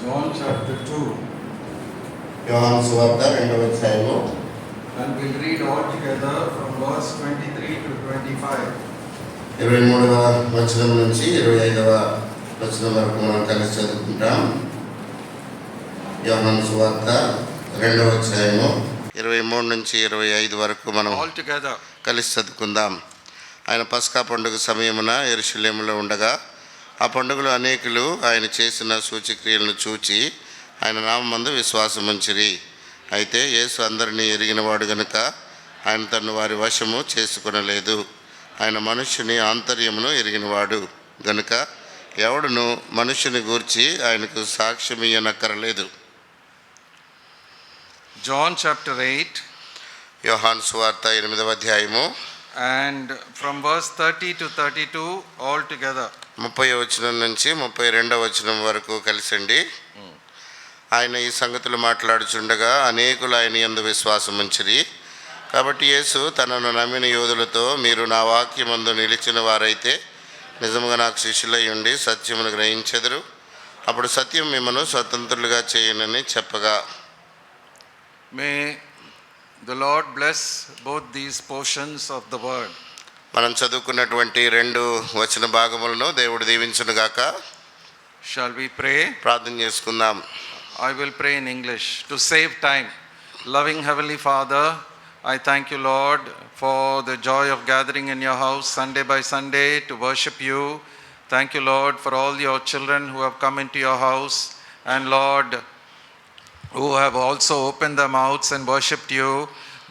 John chapter 2. యోహాను సువార్త 2వ అధ్యాయము. And we'll read all together from verse 23 to 25. 23వ వచనం నుంచి 25వ వచనం వరకు మనం కలిసి చదువుకుంటాం. యోహాను సువార్త 2వ అధ్యాయము 23 నుంచి 25 వరకు మనం All together. కలిసి చదువుకుందాం. ఆయన పస్కా పండుగ సమయమున యెరూషలేములో ఉండగా ఆ పండుగలో అనేకులు ఆయన చేసిన సూచక్రియలను చూచి ఆయన నామమందు విశ్వాసం ఉంచిరి. అయితే యేసు అందరినీ ఎరిగినవాడు గనుక ఆయన తను వారి వశము చేసుకొనలేదు. ఆయన మనుష్యుని ఆంతర్యమును ఎరిగినవాడు గనుక ఎవడును మనుష్యుని గూర్చి ఆయనకు సాక్ష్యం ఇయ్యనక్కరలేదు. John chapter 8 యోహాను సువార్త 8వ అధ్యాయము and from verse 30 to 32 all together. 30వ వచనం నుంచి 32వ వచనం వరకు కలిసండి. ఆయన ఈ సంగతులు మాట్లాడుచుండగా అనేకులు ఆయన యందు విశ్వాసం ఉంచిరి. కాబట్టి యేసు తనను నమ్మిన యోధులతో, మీరు నా వాక్యమందు నిలిచిన వారైతే నిజముగా నాకు శిష్యులై ఉండి సత్యమును గ్రహించెదరు. అప్పుడు సత్యం మిమ్మను స్వతంత్రులుగా చేయునని చెప్పగా. May the Lord bless both these portions of the word. మనం చదువుకున్నటువంటి 2 వచన భాగములను దేవుడు దీవించునుగాక. Shall we pray? ప్రార్థన చేసుకుందాం. I will pray in English to save time. Loving Heavenly Father, I thank you, Lord, for the joy of gathering in your house Sunday by Sunday to worship you. Thank you, Lord, for all your children who have come into your house, and Lord, who have also opened their mouths and worshipped you.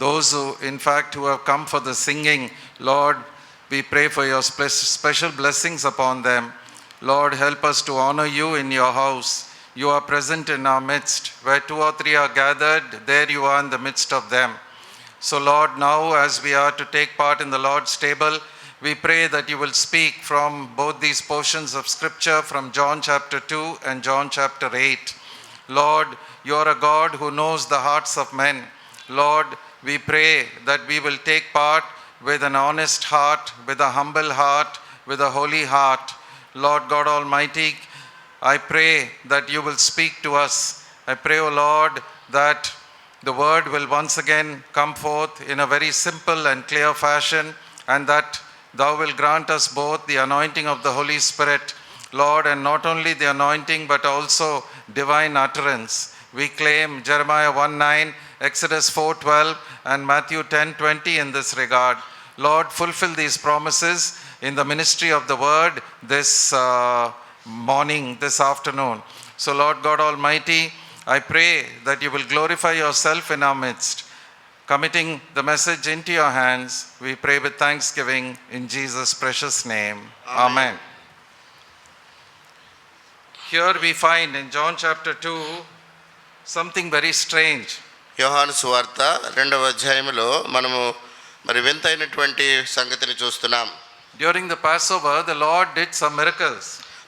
Those who, in fact, who have come for the singing, Lord, we pray for your special blessings upon them. Lord, help us to honor you in your house. You are present in our midst. Where 2 or 3 are gathered, there you are in the midst of them. So, Lord, now as we are to take part in the Lord's table, we pray that you will speak from both these portions of Scripture, from John chapter 2 and John chapter 8. Lord, you are a God who knows the hearts of men. Lord, we pray that we will take part with an honest heart, with a humble heart, with a holy heart. Lord God Almighty, I pray that you will speak to us. I pray, O Lord, that the word will once again come forth in a very simple and clear fashion, and that thou will grant us both the anointing of the Holy Spirit, Lord, and not only the anointing but also divine utterance. We claim Jeremiah 1:9, Exodus 4:12, and Matthew 10:20 in this regard. Lord, fulfill these promises in the ministry of the word this morning, this afternoon. So, Lord God Almighty, I pray that you will glorify yourself in our midst. Committing the message into your hands, we pray with thanksgiving in Jesus' precious name. Amen. Here we find in John chapter 2 something very strange. యోహాను సువార్త 2వ అధ్యాయములో మనము వింతైనటువంటి సంగతిని చూస్తున్నాం. During the Passover, the Lord did some miracles.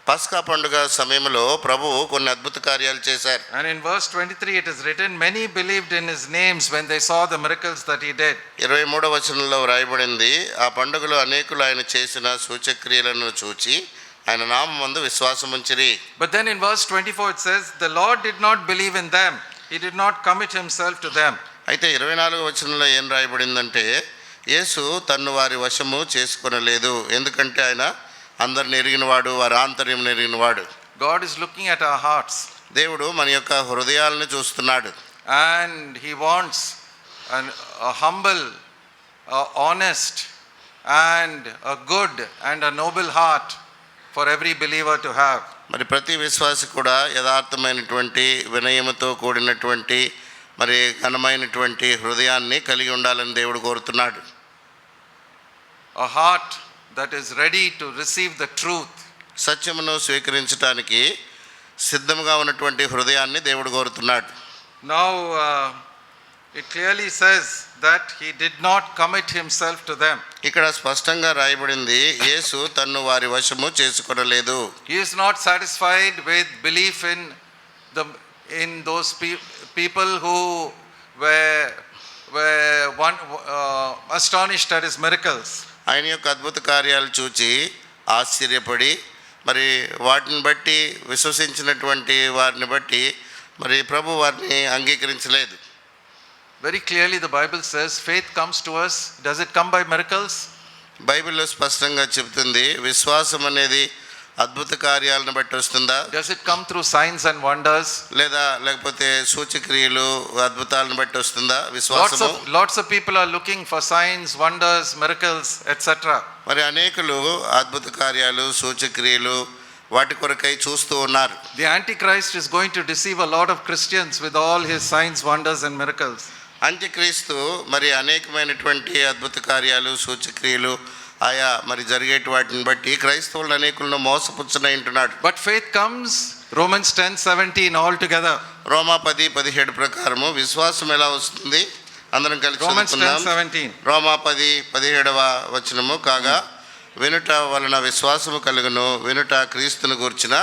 పస్కా పండుగ సమయంలో ప్రభువు కొన్ని అద్భుత కార్యాలు చేశారు. And in verse 23 it is written, many believed in his names when they saw the miracles that he did. 23వ వచనంలో వ్రాయబడింది, ఆ పండుగలో అనేకులు ఆయన చేసిన సూచక్రియలను చూచి ఆయన నామమందు విశ్వాసం ఉంచిరి. But then in verse 24 it says, the Lord did not believe in them. He did not commit himself to them. అయితే 24వ వచనంలో ఏం రాయబడిందంటే, యేసు తన్ను వారి వశము చేసుకొనలేదు, ఎందుకంటే ఆయన అందరిని ఎరిగినవాడు, వారి ఆంతర్యం ఎరిగినవాడు. God is looking at our hearts. దేవుడు మన యొక్క హృదయాలను చూస్తున్నాడు. And he wants a humble, a honest, and a good and a noble heart for every believer to have. మరి ప్రతి విశ్వాసి కూడా యథార్థమైనటువంటి, వినయముతో కూడినటువంటి, ఘనమైనటువంటి హృదయాన్ని కలిగి ఉండాలని దేవుడు కోరుతున్నాడు. A heart that is ready to receive the truth. సత్యమును స్వీకరించడానికి సిద్ధంగా ఉన్నటువంటి హృదయాన్ని దేవుడు కోరుతున్నాడు. Now it clearly says that he did not commit himself to them. ఇక్కడ స్పష్టంగా రాయబడింది, యేసు తన్ను వారి వశము చేసుకొనలేదు. He is not satisfied with belief in those people who were astonished at his miracles. ఆయన యొక్క అద్భుత కార్యాలు చూచి ఆశ్చర్యపడి మరి వాటిని బట్టి విశ్వసించినటువంటి వారిని బట్టి మరి ప్రభు వారిని అంగీకరించలేదు. Very clearly the Bible says faith comes to us. Does it come by miracles? బైబిల్లో స్పష్టంగా చెబుతుంది, విశ్వాసం అనేది అద్భుత కార్యాలను బట్టి వస్తుందా, Does it come through signs and wonders? లేకపోతే సూచక్రియలు అద్భుతాలను బట్టి వస్తుందా విశ్వాసము? Lots of people are looking for signs, wonders, miracles, etc. మరి అనేకులు అద్భుత కార్యాలు సూచక్రియలు వాటి కొరకై చూస్తూ ఉన్నారు. The Antichrist is going to deceive a lot of Christians with all his signs, wonders and miracles. అంత్యక్రీస్తు మరి అనేకమైనటువంటి అద్భుత కార్యాలు సూచక్రియలు ఆయా మరి జరిగేటి వాటిని బట్టి క్రైస్తవులను అనేకులను మోసపుచ్చనంటున్నాడు. But faith comes, Romans 10:17 all together. రోమా 10:17 ప్రకారము విశ్వాసం ఎలా వస్తుంది? అందరం కలిసి Romans చదువుకుందాం. 10:17. రోమా 10:17 వచనము, కాగా వినుట వలన విశ్వాసము కలుగును, వినుట క్రీస్తును గూర్చిన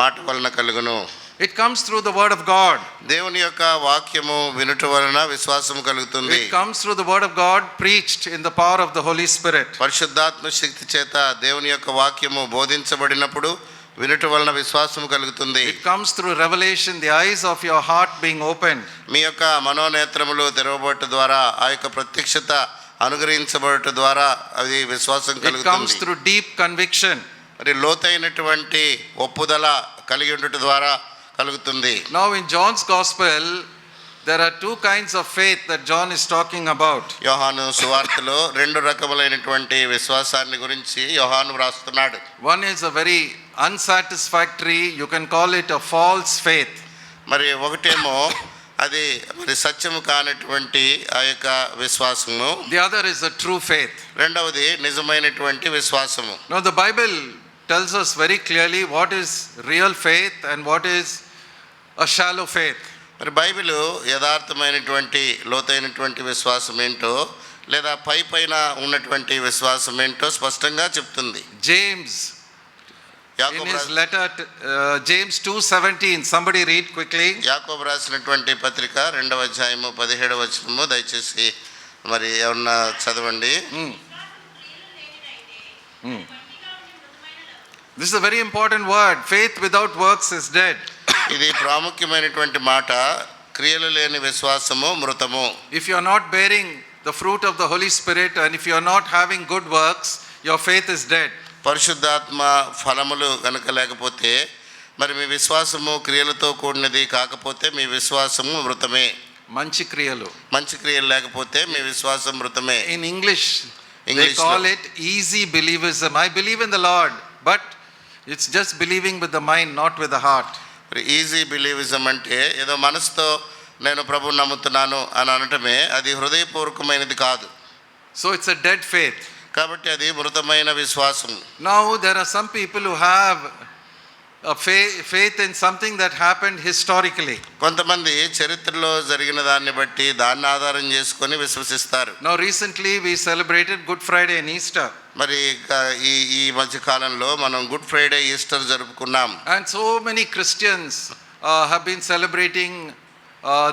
మాట వలన కలుగును. It comes through the word of God. దేవుని యొక్క వాక్యము వినుట వలన విశ్వాసము కలుగుతుంది. It comes through the word of God preached in the power of the Holy Spirit. పరిశుద్ధాత్మ శక్తి చేత దేవుని యొక్క వాక్యము బోధించబడినప్పుడు వినుట వలన విశ్వాసము కలుగుతుంది. It comes through revelation, the eyes of your heart being opened. మీ యొక్క మనోనేత్రములు తెరవబట్ట ద్వారా ఆ యొక్క ప్రత్యక్షత అనుగ్రహించబడట ద్వారా అది విశ్వాసం It comes కలుగుతుంది. through deep conviction. మరి లోతైనటువంటి ఒప్పుదల కలిగి ఉండట ద్వారా కలుగుతుంది. Now in John's gospel there are two kinds of faith that John is talking about. యోహాను సువార్తలో రెండు రకములైనటువంటి విశ్వాసాన్ని గురించి యోహాను వ్రాస్తున్నాడు. One is a very unsatisfactory, you can call it a false faith. మరి ఒకటేమో అది మరి సత్యము కానటువంటి ఆ యొక్క విశ్వాసము. The other is a true faith. రెండవది నిజమైనటువంటి విశ్వాసము. Now the Bible tells us very clearly what is real faith and what is a shallow faith. మరి బైబిల్ యథార్థమైనటువంటి లోతైనటువంటి విశ్వాసం ఏంటో లేదా పైన ఉన్నటువంటి విశ్వాసం ఏంటో స్పష్టంగా చెప్తుంది. James in his letter James 2:17, somebody read quickly. యాకోబు రాసినటువంటి పత్రిక 2వ అధ్యాయము 17వ వచనము దయచేసి మరి ఎవరన్నా చదవండి. This is a very important word. Faith without works is dead. ఇది ప్రాముఖ్యమైనటువంటి మాట. క్రియలు లేని విశ్వాసము మృతము. If you are not bearing the fruit of the Holy Spirit and if you are not having good works, your faith is dead. పరిశుద్ధాత్మ ఫలములు కనుక లేకపోతే మరి మీ విశ్వాసము క్రియలతో కూడినది కాకపోతే మీ విశ్వాసము మృతమే. మంచి క్రియలు, మంచి క్రియలు లేకపోతే మీ విశ్వాసం మృతమే. In English they call it easy believism. I believe in the Lord, but it's just believing with the mind, not with the heart. Easy believism అంటే ఏదో మనసుతో నేను ప్రభువుని నమ్ముతున్నాను అని అనటమే, అది హృదయపూర్వకమైనది కాదు. So it's a dead faith. కాబట్టి అది మృతమైన విశ్వాసం. Now there are some people who have a faith in something that happened historically. కొంతమంది చరిత్రలో జరిగిన దాన్ని బట్టి దాన్ని ఆధారం చేసుకొని విశ్వసిస్తారు. Now recently we celebrated Good Friday and Easter. మరి ఈ మధ్య కాలంలో మనం గుడ్ ఫ్రైడే ఈస్టర్ జరుపుకున్నాం. And so many Christians have been celebrating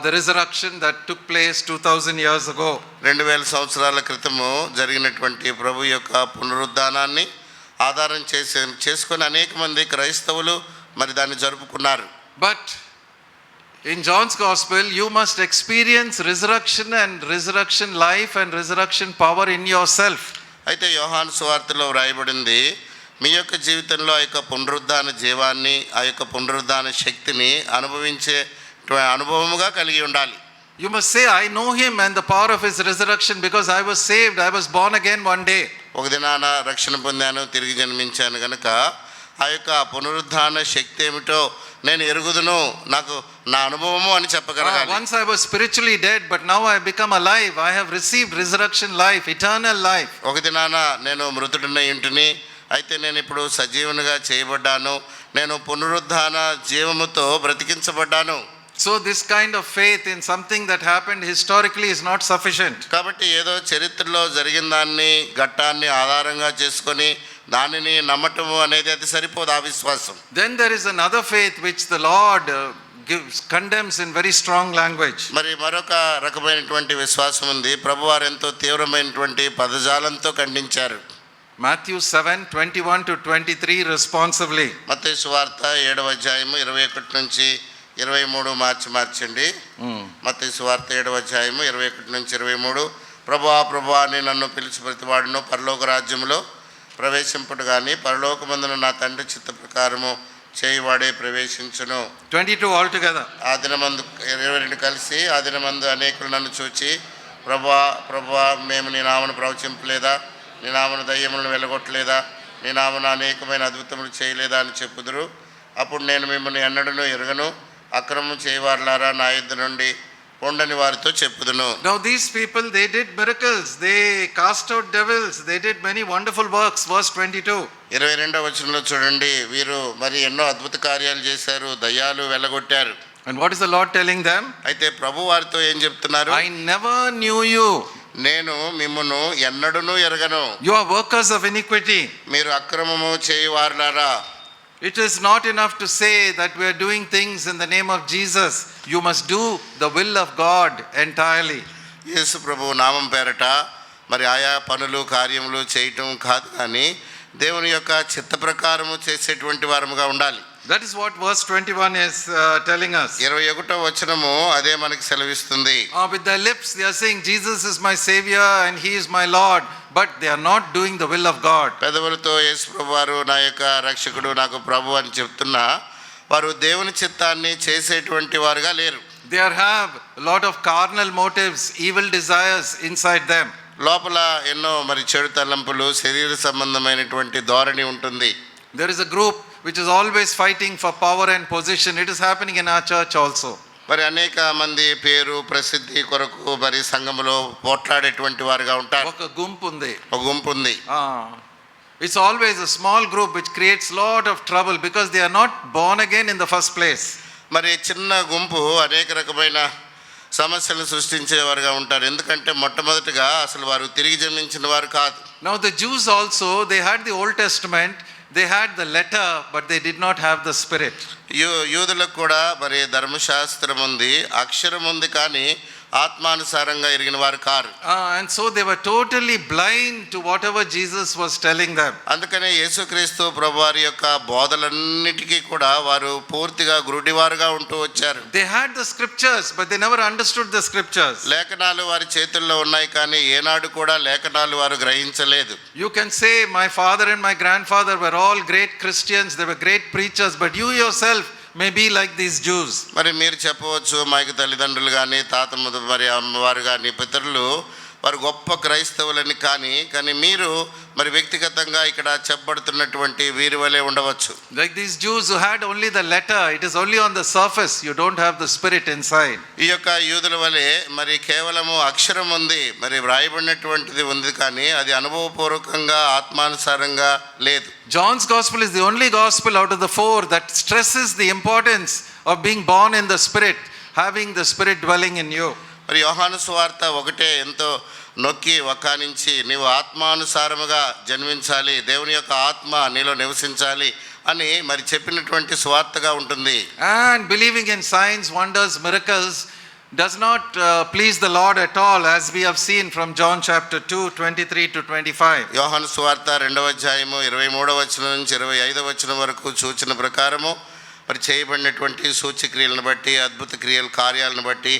the resurrection that took place 2000 years ago. 2000 సంవత్సరాల క్రితము జరిగినటువంటి ప్రభు యొక్క పునరుద్ధానాన్ని ఆధారం చేసుకొని అనేక మంది క్రైస్తవులు మరి దాన్ని జరుపుకున్నారు. But in John's gospel you must experience resurrection and resurrection life and resurrection power in yourself. అయితే యోహాను సువార్తలో వ్రాయబడింది, మీ యొక్క జీవితంలో ఆ యొక్క పునరుద్ధాన జీవాన్ని ఆ యొక్క పునరుద్ధాన శక్తిని అనుభవించే అనుభవముగా కలిగి ఉండాలి. You must say, I know him and the power of his resurrection because I was saved, I was born again one day. ఒక దినాన రక్షణ పొందాను, తిరిగి జన్మించాను గనుక ఆ యొక్క పునరుద్ధాన శక్తి ఏమిటో నేను ఎరుగుదును, నాకు నా అనుభవము అని చెప్పగలగాలి. Once I was spiritually dead, but now I have become alive. I have received resurrection life, eternal life. ఒక దినాన నేను మృతుడినై ఉంటిని, అయితే నేను ఇప్పుడు సజీవునిగా చేయబడ్డాను, నేను పునరుద్ధాన జీవముతో బ్రతికించబడ్డాను. So this kind of faith in something that happened historically is not sufficient. కాబట్టి ఏదో చరిత్రలో జరిగిన దాన్ని ఘట్టాన్ని ఆధారంగా చేసుకొని దానిని నమ్మటము అనేది అది సరిపోదు ఆ విశ్వాసం. Then there is another faith which the Lord condemns in very strong language. మరి మరొక రకమైనటువంటి విశ్వాసం ఉంది, ప్రభువారు ఎంతో తీవ్రమైనటువంటి పదజాలంతో ఖండించారు. Matthew 7:21 to 23 responsively. మత్తయి సువార్త 7వ అధ్యాయము 21 నుంచి 23 మార్చండి. మత్తయి సువార్త 7వ అధ్యాయము 21 నుంచి 23. ప్రభువా ప్రభువా అని నన్ను పిలిచి ప్రతివాడును పరలోక రాజ్యంలో ప్రవేశింపుడు కానీ పరలోకమందున నా తండ్రి చిత్త ప్రకారము చేయువాడే ప్రవేశించును. 22 altogether. ఆ దినమందు 22 కలిసి, ఆ దినమందు అనేకులు నన్ను చూచి ప్రభువా ప్రభువా మేము నీ నామను ప్రవచింపలేదా, నీ నామను దయ్యములను వెలగొట్టలేదా, నీ నామను అనేకమైన అద్భుతములు చేయలేదా అని చెప్పుదురు. అప్పుడు నేను మిమ్మల్ని ఎన్నడూ ఎరుగను, అక్రమం చేయవారులారా నా యుద్ధ నుండి పొండని వారితో చెప్పుదును. Now these people, they did miracles, they cast out devils, they did many wonderful works. Verse 22. 22వ వచనంలో చూడండి, వీరు మరి ఎన్నో అద్భుత కార్యాలు చేశారు, దయ్యాలు వెళ్ళగొట్టారు. And what is the Lord telling them? అయితే ప్రభు వారితో ఏం చెప్తున్నారు? I never knew you. నేను మిమ్మును ఎన్నడూను ఎరగను. You are workers of iniquity. మీరు అక్రమము చేయువారులారా. It is not enough to say that we are doing things in the name of Jesus. You must do the will of God entirely. యేసు ప్రభు నామం పేరట మరి ఆయా పనులు కార్యములు చేయటం కాదు, కానీ దేవుని యొక్క చిత్త ప్రకారము చేసేటువంటి వారముగా ఉండాలి. That is what verse 21 is telling us. 21వ వచనము అదే మనకి సెలవిస్తుంది. With their lips they are saying Jesus is my savior and he is my Lord, but they are not doing the will of God. పెదవులతో యేసు ప్రభువారు నా యొక్క రక్షకుడు, నాకు ప్రభు అని చెప్తున్నా వారు దేవుని చిత్తాన్ని చేసేటువంటి వారుగా లేరు. They have a lot of carnal motives, evil desires inside them. లోపల ఎన్నో మరి చెడు తలంపులు, శరీర సంబంధమైనటువంటి ధోరణి ఉంటుంది. There is a group which is always fighting for power and position. It is happening in our church also. మరి అనేక మంది పేరు ప్రసిద్ధి కొరకు మరి సంఘములో పోట్లాడేటువంటి వారుగా ఉంటారు. ఒక గుంపు ఉంది. It's always a small group which creates lot of trouble because they are not born again in the first place. మరి చిన్న గుంపు అనేక రకమైన సమస్యలను సృష్టించేవారుగా ఉంటారు. ఎందుకంటే మొట్టమొదటిగా అసలు వారు తిరిగి జన్మించిన వారు కాదు. Now the Jews also, they had the Old Testament, they had the letter, but they did not have the spirit. యూదులకు కూడా మరి ధర్మశాస్త్రం ఉంది, అక్షరం ఉంది, కానీ ఆత్మానుసారంగా ఎరిగిన వారు car. And so they were totally blind to whatever Jesus was telling them. అందుకనే యేసుక్రీస్తు ప్రభువారి యొక్క బోధలన్నిటికీ కూడా వారు పూర్తిగా గురుడివారుగా ఉంటూ వచ్చారు. They had the scriptures, but they never understood the scriptures. లేఖనాలు వారి చేతుల్లో ఉన్నాయి, కానీ ఏనాడు కూడా లేఖనాలు వారు గ్రహించలేదు. You can say my father and my grandfather were all great Christians, they were great preachers, but you yourself may be like these Jews. మరి మీరు చెప్పవచ్చు, మా యొక్క తల్లిదండ్రులు కానీ తాత మరి అమ్మవారు కానీ పితరులు వారు గొప్ప క్రైస్తవులని, కానీ మీరు మరి వ్యక్తిగతంగా ఇక్కడ చెప్పబడుతున్నటువంటి వీరి వలె ఉండవచ్చు. Like these Jews who had only the letter, it is only on the surface, you don't have the spirit inside. ఈ యొక్క యూదుల వలె మరి కేవలము అక్షరం ఉంది, మరి వ్రాయబడినటువంటిది ఉంది, కానీ అది అనుభవపూర్వకంగా ఆత్మానుసారంగా లేదు. John's gospel is the only gospel out of the four that stresses the importance of being born in the spirit, having the spirit dwelling in you. మరి యోహాను సువార్త ఒకటే ఎంతో నొక్కి వక్కానించి నీవు ఆత్మానుసారముగా జన్మించాలి, దేవుని యొక్క ఆత్మ నీలో నివసించాలి అని మరి చెప్పినటువంటి సువార్తగా ఉంటుంది. And believing in signs, wonders, miracles does not please the Lord at all, as we have seen from John chapter 2, 23 to 25. యోహాను సువార్త 2వ అధ్యాయము 23వ వచనం నుంచి 25వ వచనం వరకు సూచన ప్రకారము మరి చేయబడినటువంటి సూచక్రియలను బట్టి, అద్భుత క్రియల కార్యాలను బట్టి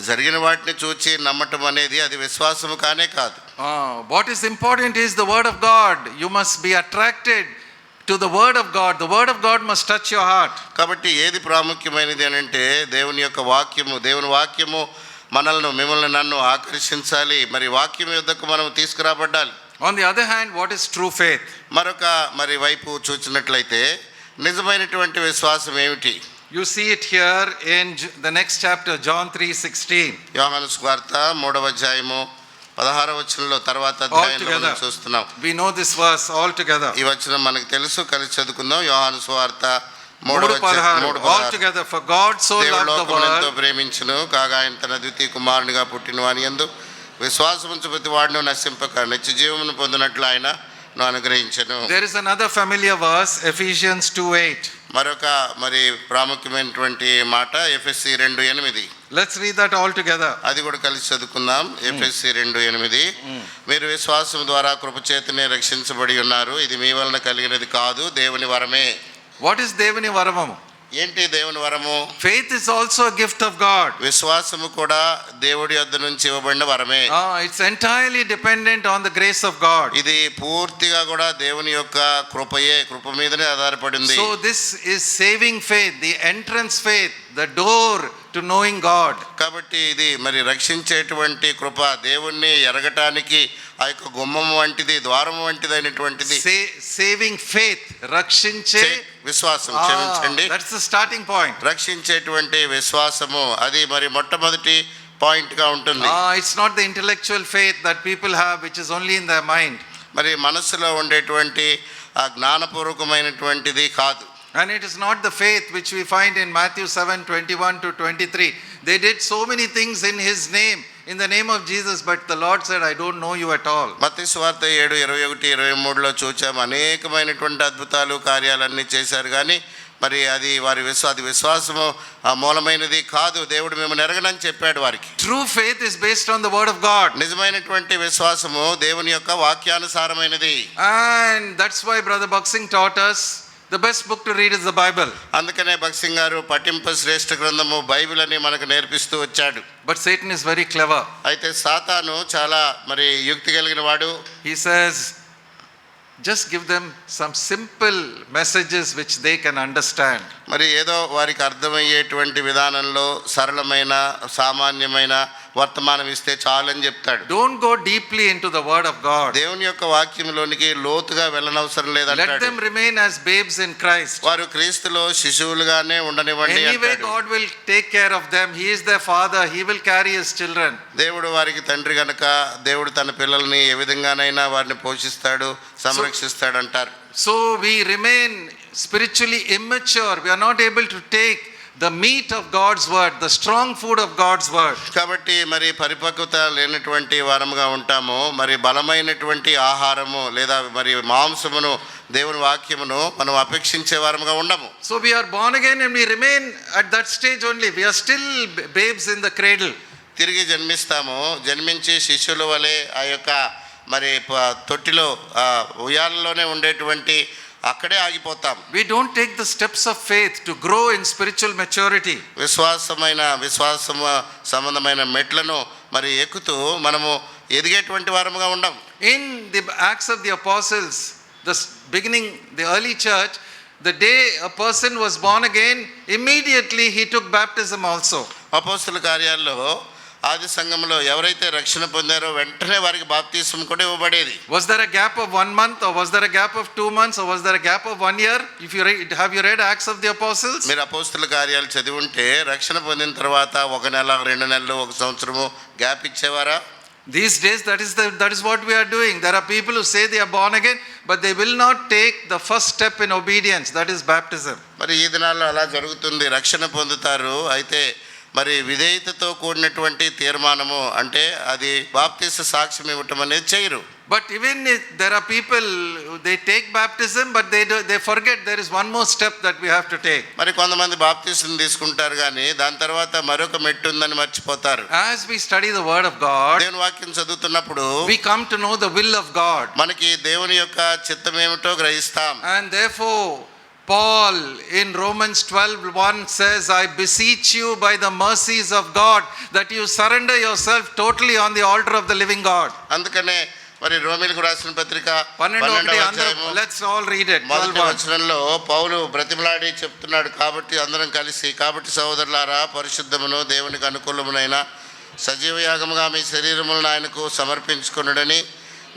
జరిగిన వాటిని చూచి నమ్మటం అనేది అది విశ్వాసము కానే కాదు. What is important is the word of God. You must be attracted to the word of God. The word of God must touch your heart. కాబట్టి ఏది ప్రాముఖ్యమైనది అని అంటే దేవుని యొక్క వాక్యము, దేవుని వాక్యము మిమ్మల్ని నన్ను ఆకర్షించాలి, మరి వాక్యం యొద్దకు మనం తీసుకురాబడ్డాలి. On the other hand, what is true faith? మరొక మరి వైపు చూచినట్లయితే నిజమైనటువంటి విశ్వాసం ఏమిటి? You see it here in the next chapter, John 3:16. యోహాను సువార్త 3వ అధ్యాయము 16వ వచనంలో తర్వాత అధ్యాయంలో చూస్తున్నాం. We know this verse all together. ఈ వచనం మనకు తెలుసు, కలిసి చదువుకుందాం. యోహాను సువార్త 3:16. All together, for God so loved the world. ఎంతో ప్రేమించును కాగా ఆయన తన ద్వితీయ కుమారునిగా పుట్టిన వాని యందు విశ్వాసముంచు ప్రతి వాడును నశింపక నిత్య జీవమును పొందినట్లు ఆయన అనుగ్రహించెను. There is another familiar verse, Ephesians 2:8. మరొక ప్రాముఖ్యమైనటువంటి మాట ఎఫెసీ 2:8. Let's read that all together. అది కూడా కలిసి చదువుకుందాం. ఎఫెసీ 2:8. మీరు విశ్వాసం ద్వారా కృపచేతనే రక్షించబడి ఉన్నారు, ఇది మీ వలన కలిగినది కాదు, దేవుని వరమే. What is Devani Varamamu? ఏంటి దేవుని వరము? Faith is also a gift of God. విశ్వాసము కూడా దేవుడి యొద్ద నుంచి ఇవ్వబడిన వరమే. It's entirely dependent on the grace of God. ఇది పూర్తిగా కూడా దేవుని యొక్క కృప మీదనే ఆధారపడింది. So this is saving faith, the entrance faith, the door to knowing God. కాబట్టి ఇది రక్షించేటువంటి కృప, దేవుణ్ణి ఎరగటానికి ఆ యొక్క గుమ్మం వంటిది, ద్వారం వంటిది అయినటువంటిది. Saving faith, రక్షించే విశ్వాసం, క్షమించండి, that's the starting point. రక్షించేటువంటి విశ్వాసము అది మొట్టమొదటి పాయింట్ గా ఉంటుంది. It's not the intellectual faith that people have which is only in their mind. మనసులో ఉండేటువంటి ఆ జ్ఞానపూర్వకమైనటువంటిది కాదు. And it is not the faith which we find in Matthew 7:21-23. They did so many things in his name, in the name of Jesus, but the Lord said, I don't know you at all. మత్తయి సువార్త 7:21-23లో చూచాము. అనేకమైనటువంటి అద్భుతాలు కార్యాలన్నీ చేశారు, కానీ అది వారి విశ్వాసము మూలమైనది కాదు, దేవుడు మిమ్మల్ని ఎరగనని చెప్పాడు వారికి. True faith is based on the word of God. నిజమైనటువంటి విశ్వాసము దేవుని యొక్క వాక్యానుసారమైనది. And that's why Brother Buxing taught us the best book to read is the Bible. అందుకనే భక్సింగ్ గారు పఠింప శ్రేష్ఠ గ్రంథము బైబిల్ అని మనకు నేర్పిస్తూ వచ్చాడు. But Satan is very clever. అయితే సాతాను చాలా యుక్తి కలిగిన వాడు. He says, just give them some simple messages which they can understand. ఏదో వారికి అర్థమయ్యేటువంటి విధానంలో సరళమైన సామాన్యమైన వర్తమానం ఇస్తే చాలని చెప్తాడు. Don't go deeply into the word of God. దేవుని యొక్క వాక్యంలోనికి లోతుగా వెళ్ళనవసరం లేదంటాడు. Let them remain as babes in Christ. వారు క్రీస్తులో శిశువులుగానే ఉండనివ్వండి అంటాడు. Anyway God will take care of them. He is their father. He will carry his children. దేవుడు వారికి తండ్రి గనుక దేవుడు తన పిల్లల్ని ఏ విధంగానైనా వారిని పోషిస్తాడు, సంరక్షిస్తాడు అంటారు. So we remain spiritually immature. We are not able to take the meat of God's word, the strong food of God's word. కాబట్టి పరిపక్వత లేనటువంటి వారముగా ఉంటాము. బలమైనటువంటి ఆహారము లేదా మాంసమును దేవుని వాక్యమును మనం అపేక్షించే వారముగా ఉండము. So we are born again and we remain at that stage only. We are still babes in the cradle. తిరిగి జన్మిస్తాము. జన్మించి శిశువుల వలె ఆ యొక్క తొట్టిలో ఉయ్యాలలోనే ఉండేటువంటి అక్కడే ఆగిపోతాం. We don't take the steps of faith to grow in spiritual maturity. విశ్వాసము సంబంధమైన మెట్లను ఎక్కుతూ మనము ఎదిగేటువంటి వారముగా ఉండం. In the Acts of the Apostles, the beginning, the early church, the day a person was born again, immediately he took baptism also. అపోస్తల కార్యాల్లో ఆది సంఘంలో ఎవరైతే రక్షణ పొందారో వెంటనే వారికి బాప్తిస్మం కూడా ఇవ్వబడేది. Was there a gap of 1 month, or was there a gap of 2 months, or was there a gap of 1 year? If you have you read Acts of the Apostles? మీరు అపోస్తల కార్యాలు చదివి ఉంటే రక్షణ పొందిన తర్వాత 1 నెల, 2 నెలలు, 1 సంవత్సరము gap ఇచ్చేవారా? These days that is what we are doing. There are people who say they are born again, but they will not take the first step in obedience, that is baptism. ఈ దినాల్లో అలా జరుగుతుంది. రక్షణ పొందుతారు, అయితే విధేయతతో కూడినటువంటి తీర్మానము అంటే అది బాప్తిస్మ సాక్ష్యం ఇవ్వటం అనేది చేయరు. But even if there are people, they take baptism, but they forget there is one more step that we have to take. కొంతమంది బాప్తిస్మం తీసుకుంటారు, కానీ దాని తర్వాత మరొక మెట్టు ఉందని మర్చిపోతారు. As we study the word of God, దేవుని వాక్యం చదువుతున్నప్పుడు we come to know the will of God. మనకి దేవుని యొక్క చిత్తం ఏమిటో గ్రహిస్తాం. And therefore Paul in Romans 12:1 says, I beseech you by the mercies of God that you surrender yourself totally on the altar of the living God. అందుకనే రోమీయులకు రాసిన పత్రిక 12 let's all read it. మొదటి వచనంలో పౌలు బ్రతిమలాడి చెప్తున్నాడు, కాబట్టి సహోదరులారా, పరిశుద్ధమును దేవునికి అనుకూలమునైన సజీవ యాగముగా మీ శరీరములను ఆయనకు సమర్పించుకొనుడని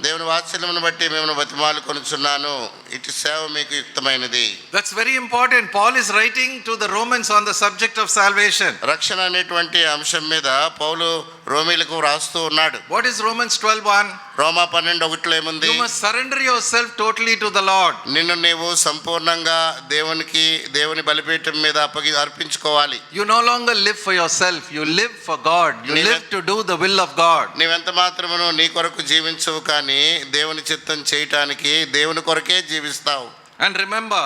దేవుని వాత్సల్యమును బట్టి మేము బతిమాలు కొనుచున్నాను, ఇటు సేవ మీకు యుక్తమైనది. That's very important. Paul is writing to the Romans on the subject of salvation. రక్షణ అనేటువంటి అంశం మీద పౌలు రోమీలకు వ్రాస్తూ ఉన్నాడు. What is Romans 12:1? రోమా 12:1 ఏముంది? You must surrender yourself totally to the Lord. నిన్ను నీవు సంపూర్ణంగా దేవుని బలిపీఠం మీద అర్పించుకోవాలి. You no longer live for yourself, you live for God. You live to do the will of God. నీవెంత మాత్రమును నీ కొరకు జీవించవు, కానీ దేవుని చిత్తం చేయటానికి దేవుని కొరకే జీవిస్తావు. And remember,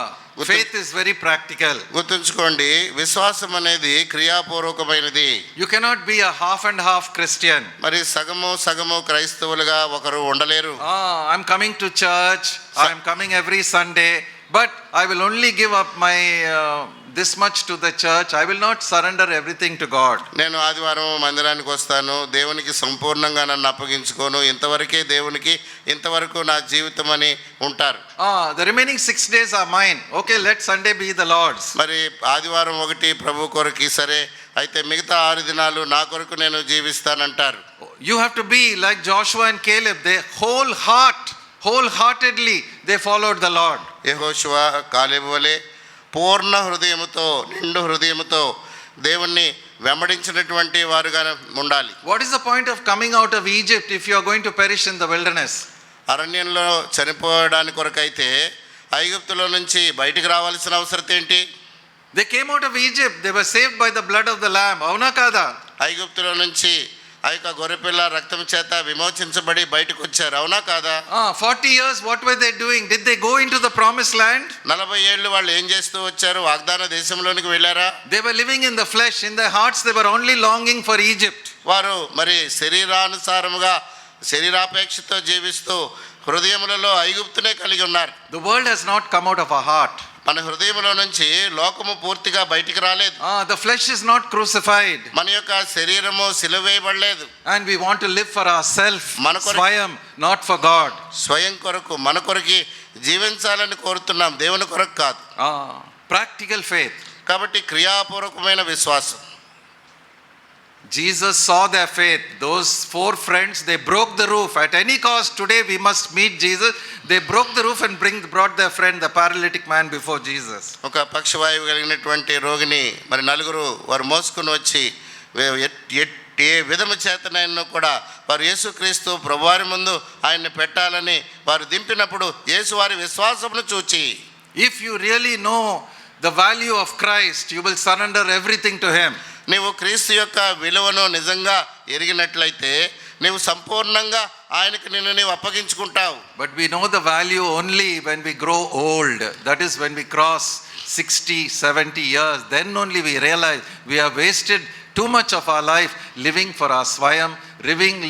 faith is very practical. గుర్తుంచుకోండి, విశ్వాసం అనేది క్రియాపూర్వకమైనది. You cannot be a half and half Christian. మరి సగము క్రైస్తవులుగా ఒకరు ఉండలేరు. I'm coming to church, I'm coming every Sunday, but I will only give up my this much to the church. I will not surrender everything to God. నేను ఆదివారం మందిరానికి వస్తాను, దేవునికి సంపూర్ణంగా నన్ను అప్పగించుకోను, ఇంతవరకే దేవునికి, ఇంతవరకు నా జీవితం అని ఉంటారు. The remaining 6 days are mine. Okay, let Sunday be the Lord's. మరి ఆదివారం ఒకటి ప్రభు కొరకి, సరే అయితే మిగతా 6 దినాలు నా కొరకు నేను జీవిస్తానంటారు. You have to be like Joshua and Caleb. They wholeheartedly they followed the Lord. యెహోషువ కాలేబు వలె పూర్ణ హృదయముతో, నిండు హృదయముతో దేవుణ్ణి వెంబడించినటువంటి వారుగా ఉండాలి. What is the point of coming out of Egypt if you are going to perish in the wilderness? అరణ్యంలో చనిపోవడానికి కొరకైతే ఐగుప్తులో నుంచి బయటికి రావాల్సిన అవసరం ఏంటి? They came out of Egypt. They were saved by the blood of the lamb. అవునా కాదా? ఐగుప్తులో నుంచి ఆ యొక్క గొర్రెపిల్ల రక్తం చేత విమోచించబడి బయటకు వచ్చారు. అవునా కాదా? 40 years what were they doing? Did they go into the promised land? 40 ఏళ్ళు వాళ్ళు ఏం చేస్తూ వచ్చారు? వాగ్దాన దేశంలోనికి వెళ్ళారా? They were living in the flesh. In their hearts they were only longing for Egypt. వారు మరి శరీరానుసారముగా శరీరాపేక్షతో జీవిస్తూ హృదయములలో ఐగుప్తునే కలిగి ఉన్నారు. The world has not come out of our heart. మన హృదయంలో నుంచి లోకము పూర్తిగా బయటికి రాలేదు. The flesh is not crucified. మన యొక్క శరీరము సిలువ వేయబడలేదు. And we want to live for ourselves, స్వయం, not for God. స్వయం కొరకు, మన కొరకి జీవించాలని కోరుతున్నాం, దేవుని కొరకు కాదు. Practical faith. కాబట్టి క్రియాపూర్వకమైన విశ్వాసం. Jesus saw their faith. Those 4 friends, they broke the roof. At any cost, today we must meet Jesus. They broke the roof and brought their friend, the paralytic man, before Jesus. ఒక పక్షవాయువు కలిగినటువంటి రోగిని మరి నలుగురు వారు మోసుకుని వచ్చి ఏ విధము చేతనైనా కూడా వారు యేసుక్రీస్తు ప్రభువారి ముందు ఆయన్ని పెట్టాలని వారు దింపినప్పుడు యేసు వారి విశ్వాసమును చూచి, if you really know the value of Christ, you will surrender everything to him. నీవు క్రీస్తు యొక్క విలువను నిజంగా ఎరిగినట్లయితే నీవు సంపూర్ణంగా ఆయనకు నిన్ను నీవు అప్పగించుకుంటావు. But we know the value only when we grow old. That is when we cross 60, 70 years. Then only we realize we have wasted too much of our life living for our swayam,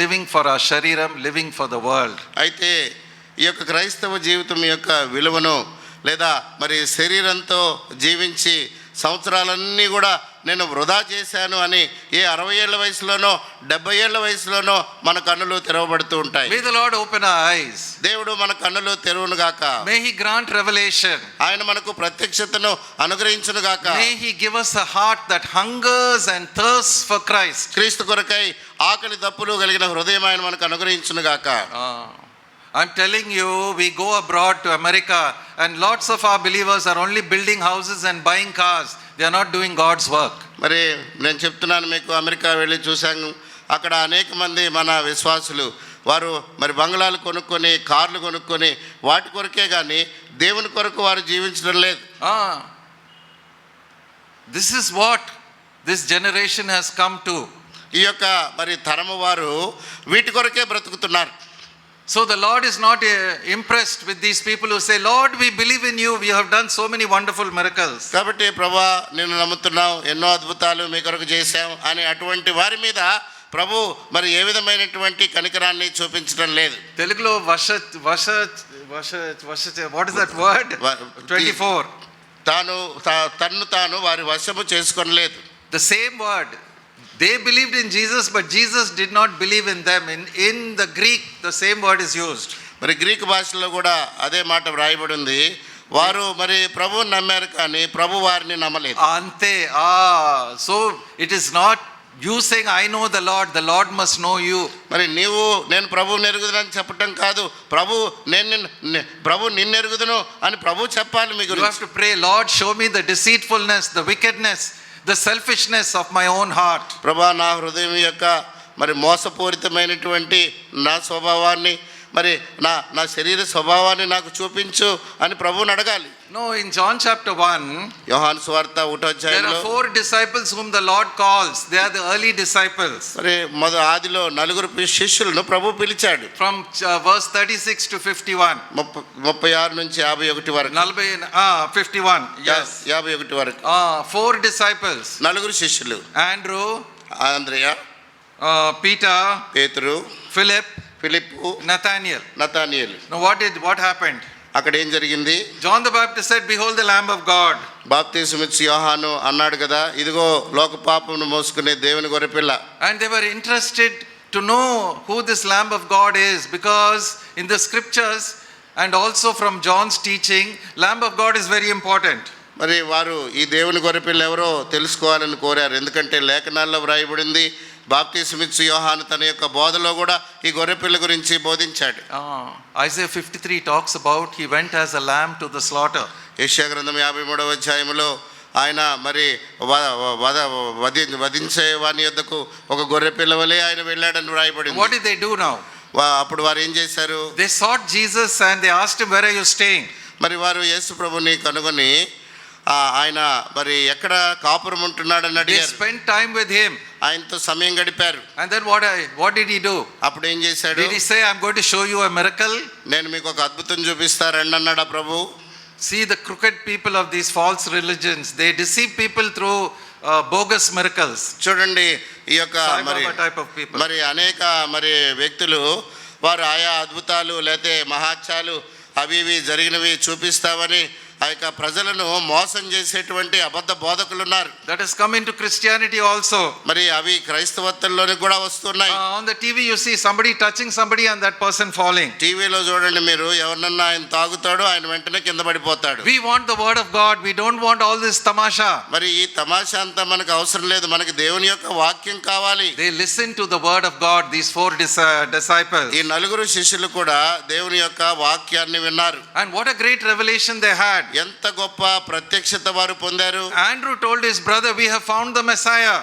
living for our shariram, living for the world. అయితే ఈ యొక్క క్రైస్తవ జీవితం యొక్క విలువను లేదా మరి శరీరంతో జీవించి సంవత్సరాలన్నీ కూడా నేను వృధా చేశాను అని ఏ 60 ఏళ్ల వయసులోనో 70 ఏళ్ల వయసులోనో మన కన్నులు తెరవబడుతూ ఉంటాయి. May the Lord open our eyes. దేవుడు మన కన్నులు తెరువును గాక. May he grant revelation. ఆయన మనకు ప్రత్యక్షతను అనుగ్రహించును గాక. May he give us a heart that hungers and thirsts for Christ. క్రీస్తు కొరకై ఆకలి దప్పులు కలిగిన హృదయం ఆయన మనకు అనుగ్రహించును గాక. I'm telling you, we go abroad to America and lots of our believers are only building houses and buying cars. They are not doing God's work. మరి నేను చెప్తున్నాను మీకు, అమెరికా వెళ్ళి చూశాను, అక్కడ అనేక మంది మన విశ్వాసులు వారు మరి బంగ్లాలు కొనుక్కొని కార్లు కొనుక్కొని వాటి కొరకే కానీ దేవుని కొరకు వారు జీవించడం లేదు. This is what this generation has come to. ఈ యొక్క మరి తరము వారు వీటి కొరకే బ్రతుకుతున్నారు. So the Lord is not impressed with these people who say, Lord, we believe in you, we have done so many wonderful miracles. కాబట్టి ప్రభువా నిన్ను నమ్ముతున్నాం, ఎన్నో అద్భుతాలు మీ కొరకు చేశాం అని అటువంటి వారి మీద ప్రభు మరి ఏ విధమైనటువంటి కనికరాన్ని చూపించడం లేదు. తెలుగులో what is that word? 24. తన్ను తాను వారి వశము చేసుకోనలేదు. The same word. They believed in Jesus, but Jesus did not believe in them. In the Greek, the same word is used. మరి గ్రీక్ భాషలో కూడా అదే మాట వ్రాయబడి ఉంది. వారు మరి ప్రభువుని నమ్మారు కానీ ప్రభు వారిని నమ్మలేదు. అంతే. So it is not you saying I know the Lord must know you. మరి నీవు నేను ప్రభువుని ఎరుగుదునని చెప్పటం కాదు, ప్రభు నిన్ను ఎరుగుదును అని ప్రభు చెప్పాలి మీ గురించి. You have to pray, Lord, show me the deceitfulness, the wickedness, the selfishness of my own heart. ప్రభా నా హృదయం యొక్క మరి మోసపూరితమైనటువంటి నా స్వభావాన్ని, మరి నా శరీర స్వభావాన్ని నాకు చూపించు అని ప్రభువుని అడగాలి. No, in John chapter 1, యోహాను సువార్త 1వ there అధ్యాయంలో are 4 disciples whom the Lord calls. They are the early disciples. మరి ఆదిలో 4 శిష్యులను ప్రభు పిలిచాడు. From verse 36 to 51. 36 నుంచి 51 వరకు. 51. Yes. 51 వరకు. 4 disciples. 4 శిష్యులు. Andrew, ఆంద్రయ, Peter, పేతురు, ఫిలిప్పు, నతానియేలు. Now what happened? అక్కడ ఏం జరిగింది? John the Baptist said, "Behold the Lamb of God." బాప్తిసమిచ్చి యోహాను అన్నాడు కదా, ఇదిగో లోక పాపమును మోసుకునే దేవుని గొర్రెపిల్ల. And they were interested to know who this Lamb of God is, because in the scriptures and also from John's teaching, Lamb of God is very important. మరి వారు ఈ దేవుని గొర్రెపిల్ల ఎవరో తెలుసుకోవాలని కోరారు. ఎందుకంటే లేఖనాల్లో వ్రాయబడింది, బాప్తిసమిచ్చు యోహాను తన యొక్క బోధలో కూడా ఈ గొర్రెపిల్ల గురించి బోధించాడు. Isaiah 53 talks about he went as a lamb to the slaughter. యెషయా గ్రంథం 53వ అధ్యాయంలో ఆయన మరి వధించే వాని యొద్దకు ఒక గొర్రెపిల్ల వలె ఆయన వెళ్ళాడని వ్రాయబడింది. What did they do now? అప్పుడు వారు ఏం చేశారు? They sought Jesus and they asked him, "Where are you staying?" మరి వారు యేసు ప్రభుని కనుగొని ఆయన మరి ఎక్కడ కాపురం ఉంటున్నాడని అడిగారు. They spent time with him. ఆయనతో సమయం గడిపారు. And then what did he do? అప్పుడు ఏం చేశాడు? Did he say, "I'm going to show you a miracle"? నేను మీకు ఒక అద్భుతం చూపిస్తారండి అన్నాడా ప్రభు? See the crooked people of these false religions, they deceive people through bogus miracles. చూడండి ఈ యొక్క type of people. మరి అనేక మరి వ్యక్తులు వారు ఆయా అద్భుతాలు లేతే మహాత్యాలు అవి ఇవి జరిగినవి చూపిస్తామని ఆ యొక్క ప్రజలను మోసం చేసేటువంటి అబద్ధ బోధకులు ఉన్నారు. That has come into Christianity also. మరి అవి క్రైస్తవత్వంలోని కూడా వస్తున్నాయి. On the TV you see somebody touching somebody and that person falling. టీవీలో చూడండి మీరు, ఎవరన్నా ఆయన తాగుతాడు, ఆయన వెంటనే కింద పడిపోతాడు. We want the word of God, we don't want all this tamasha. మరి ఈ తమాషా అంతా మనకు అవసరం లేదు, మనకి దేవుని యొక్క వాక్యం కావాలి. They listen to the word of God, these 4 disciples. ఈ 4 శిష్యులు కూడా దేవుని యొక్క వాక్యాన్ని విన్నారు. And what a great revelation they had. ఎంత గొప్ప ప్రత్యక్షత వారు పొందారు. Andrew told his brother, "We have found the Messiah."